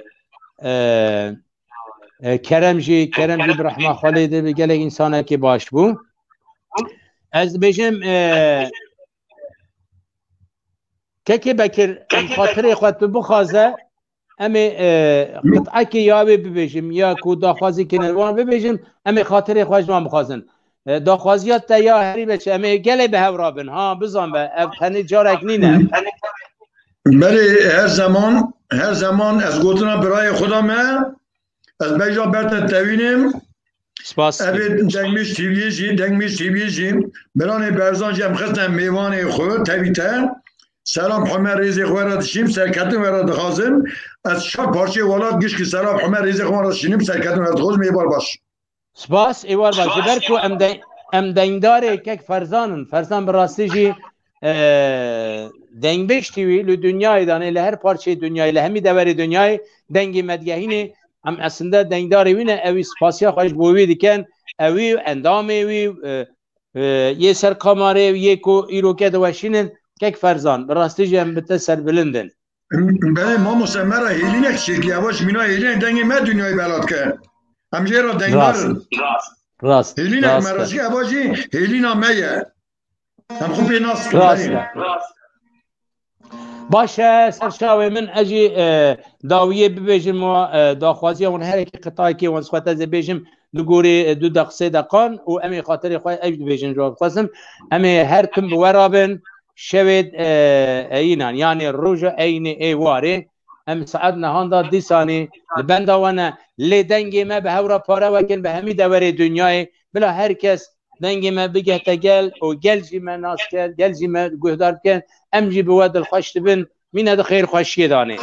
کرم جی برحمه خالد بگل انسانه که باش بو از بجم که بکر خاطر خود بخوازه امی قطعه که یا ببیجم یا کو داخوازی که نروان ببیجم امی خاطر خواهش ما بخوازن داخوازیات تا یا هری بچه امی گله به هورابن ها بزن به تنی جارک نینه بله هر زمان از گوتنا برای خودم از بیجا برت توینم سپاس اوید دنگمیش تیویجی بران برزان جم خستم میوان خود تویتر سلام حمر ریزی خواه را دشیم سرکتن و را دخوازم از شب پارچه ولاد گیش که سلام حمر ریزی خواه را دشیم سرکتن و را دخوازم ایوار باش سپاس ایوار باش برکو ام دنگداره که فرزان براستی جی دنگ بشتیوی ل دنیای دانه لهر پارچه دنیای لهمی دوری دنیای دنگی مدگهینه هم اصلا دنگداری وینه اوی سپاسیا خوش بوی دیکن اوی اندامه وی یه سر کاماره یه کو ایروکه دوشینن که فرزان براستی جی هم بته سر بلندن بله ما مسمره هیلینک شکلی اواش مینا هیلینک دنگی ما دنیای بلاد که همجه را دنگدار راست هیلینک مراسی اواشی هیلینا میه هم خوب ناس باشه سرشاوی من اجی داویه ببیجم و داخوازی اون هر کی قطعی که ونس خاطر از ببیجم دگوری دو دقیقه دقان و امی خاطر خواهی اجی ببیجم جواب خواستم امی هر کم بورابن شوید اینان یعنی روژا این ایواره ام ساعت نهان داد دیسانی لبندا وانا لی دنگی ما به هورا پاره وکن به همی دوره دنیای بلا هر کس دنگی ما بگه تا گل و گل جی ما ناس کن گل جی ما گهدار کن ام جی بود الخوش تبن مين هذا خير خوشي داني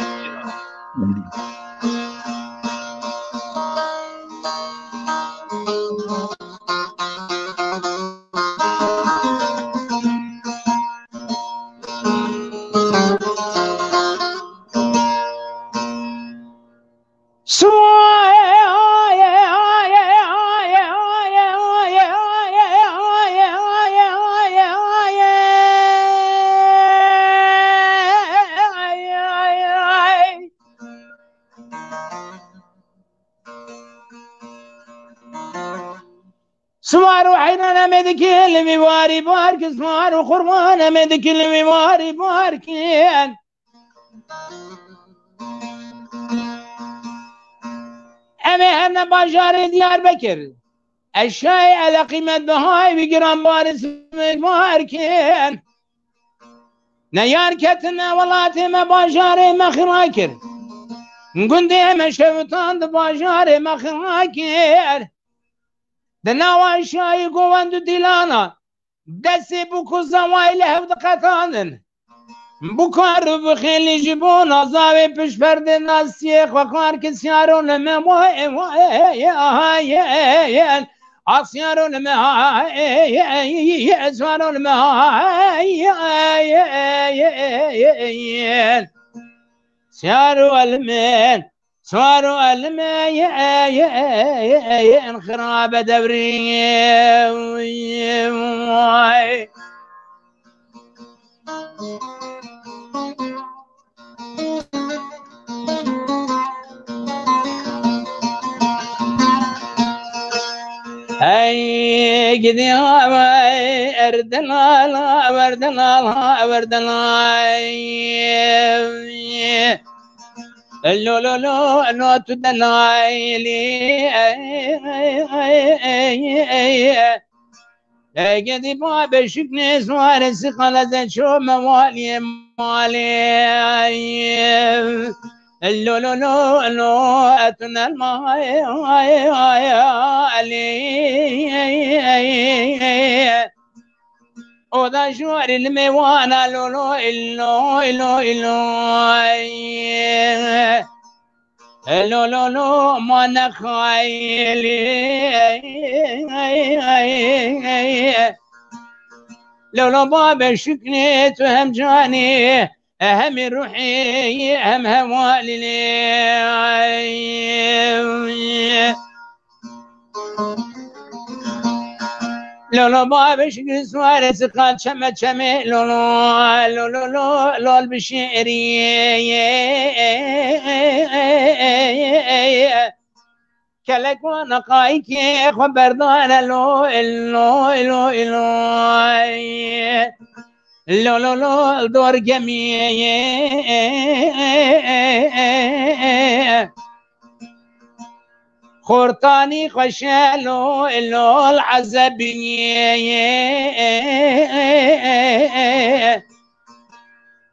سوار وحيران مدكل بواري بارك سوار وخرمان مدكل بواري باركين أمي هنا باجار ديار بكر الشاي على قيمة بهاي بقرام بارس باركين نيار كتنا ولاتي ما باجاري ما خراكر قندي ما شفتان باجاري ما خراكر دناوا الشاي قواندو ديلانا دسي بوكو زواي لهفد قطانن بكار بخيل يجيبون زاوي بش فرد الناس سيخ وكار كسيارون ما أسيارون ما يسوارون ما سيارو المين سوارو المين خراب دبري هاي قدي أردنا لو لو لو لو تدناي لي قدي باب شكني سوار سقلة شو موالي مالي لو لو لو لو أتنا الماي وذا شوار الميوانا لو لو إلو إلو إلو لو لو ما نخايلي لو لو باب شكني تهم جاني أهم روحي أهم هوالي لو لو باب شكني سوار سقال شمت شمي لو لو لو لو لو لو البشيري كلك وانا قايكي خبردانا لو إلو إلو إلو لو لو لو الدور جميع خورتاني خشالو إلو العزبية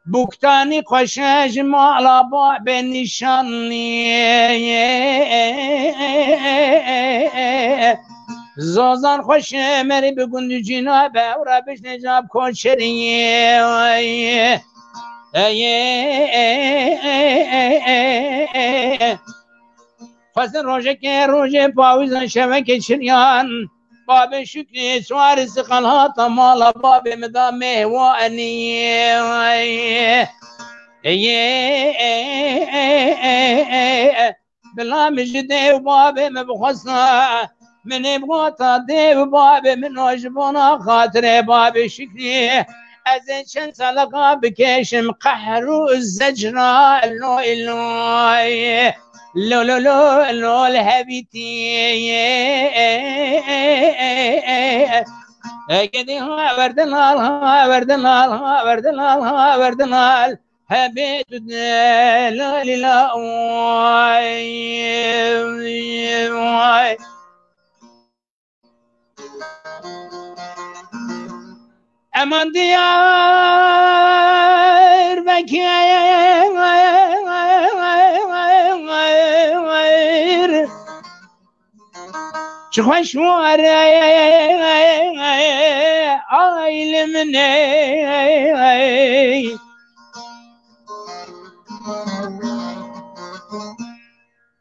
بوكتاني خشاج مالا باب نشاني زوزان خوش مری بگند جنابه و را بش نجاب کنشریه خواستن روژه که روژه پاویزن شوه که شریان باب شکری سوار سقلها تمالا باب مدام مهوانیه بلا مجده و باب مبخصنا من ابغاتا ديو باب من وجبنا خاطر باب شكري ازن شن سلقا بكيشم قحرو الزجرة لو لو لو لو لو الهبيتي قدي وردنال هبيت لا لا لا امان ديار بكير شخوش وار عايل مني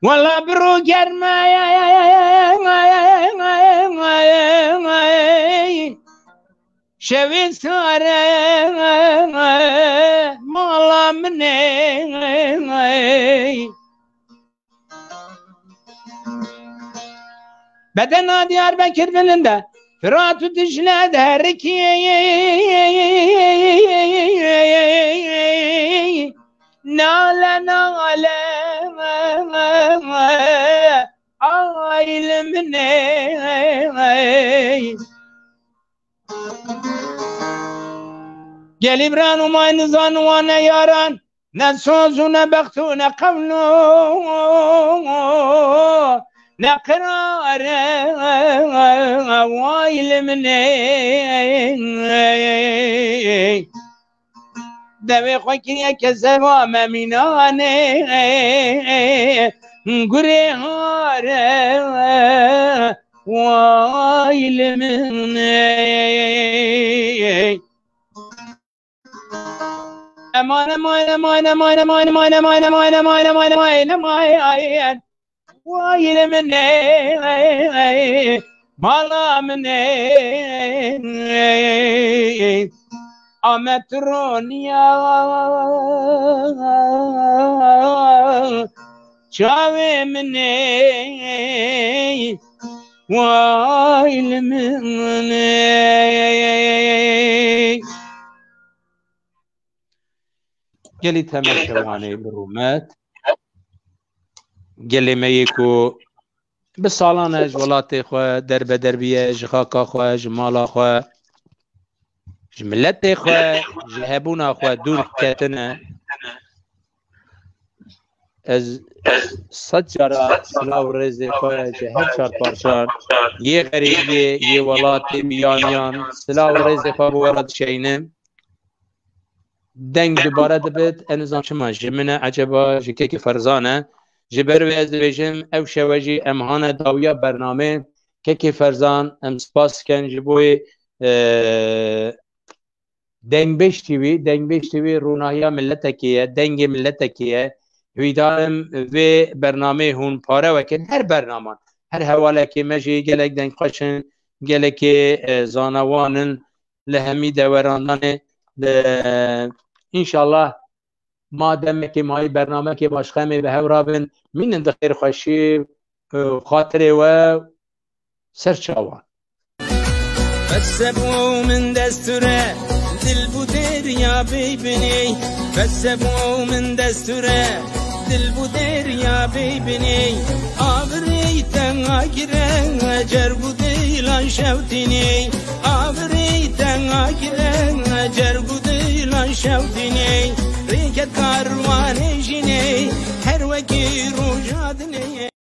والله برو كرما شوي صار مالا مني بدنا ديار بكر بلنده فرات دجلة دهركي نالا نالا عائل مني قالي بران وما نزان وانا ياران نسوز ونبخت ونقولو نقرار وايل مني دوي خوكي كسبا مميناني قريهار وايل مني امان امان امان امان امان امان امان امان امان امان امان امان وايل مني مالا مني امترونيا شاوي مني وايل مني قالي تمشواني بالرومات قالي ميكو بالصالانة جولاتي خوا درب دربية جخاكا خوا جمالا خوا جملتي خوا جهبونا خوا دور كاتنا از صدجارة سلاو رزي خوا جهب شار پارشان يه غريبي يه ولاتي ميانيان سلاو رزي خوا بورد شينم دنگ دوباره دبت انظام شما جمنه عجبا جکه فرزانه جبر و از بجم او شواجی امهان داویا برنامه که فرزان ام سپاس کن جبوی دنگ بیش تیوی روناهیا ملتکیه دنگ ملتکیه ویدارم و برنامه هون پاره وکن هر برنامه هر حواله که مجی گلک دنگ خشن گلک زانوانن لهمی دوراندانه انشالله ما دمك ماي برنامج باشخامي بهورابن من عند خير خوشي خاطري و سرچاوان فسبوا من دستوره دل بودر يا بيبني فسبوا من دستوره دل بودر يا بيبني آبريتن آكره جربودي لان شوتيني آبريتن آكره جربودي لان شوتيني ريكت كارواني جيني هر وكي روجادني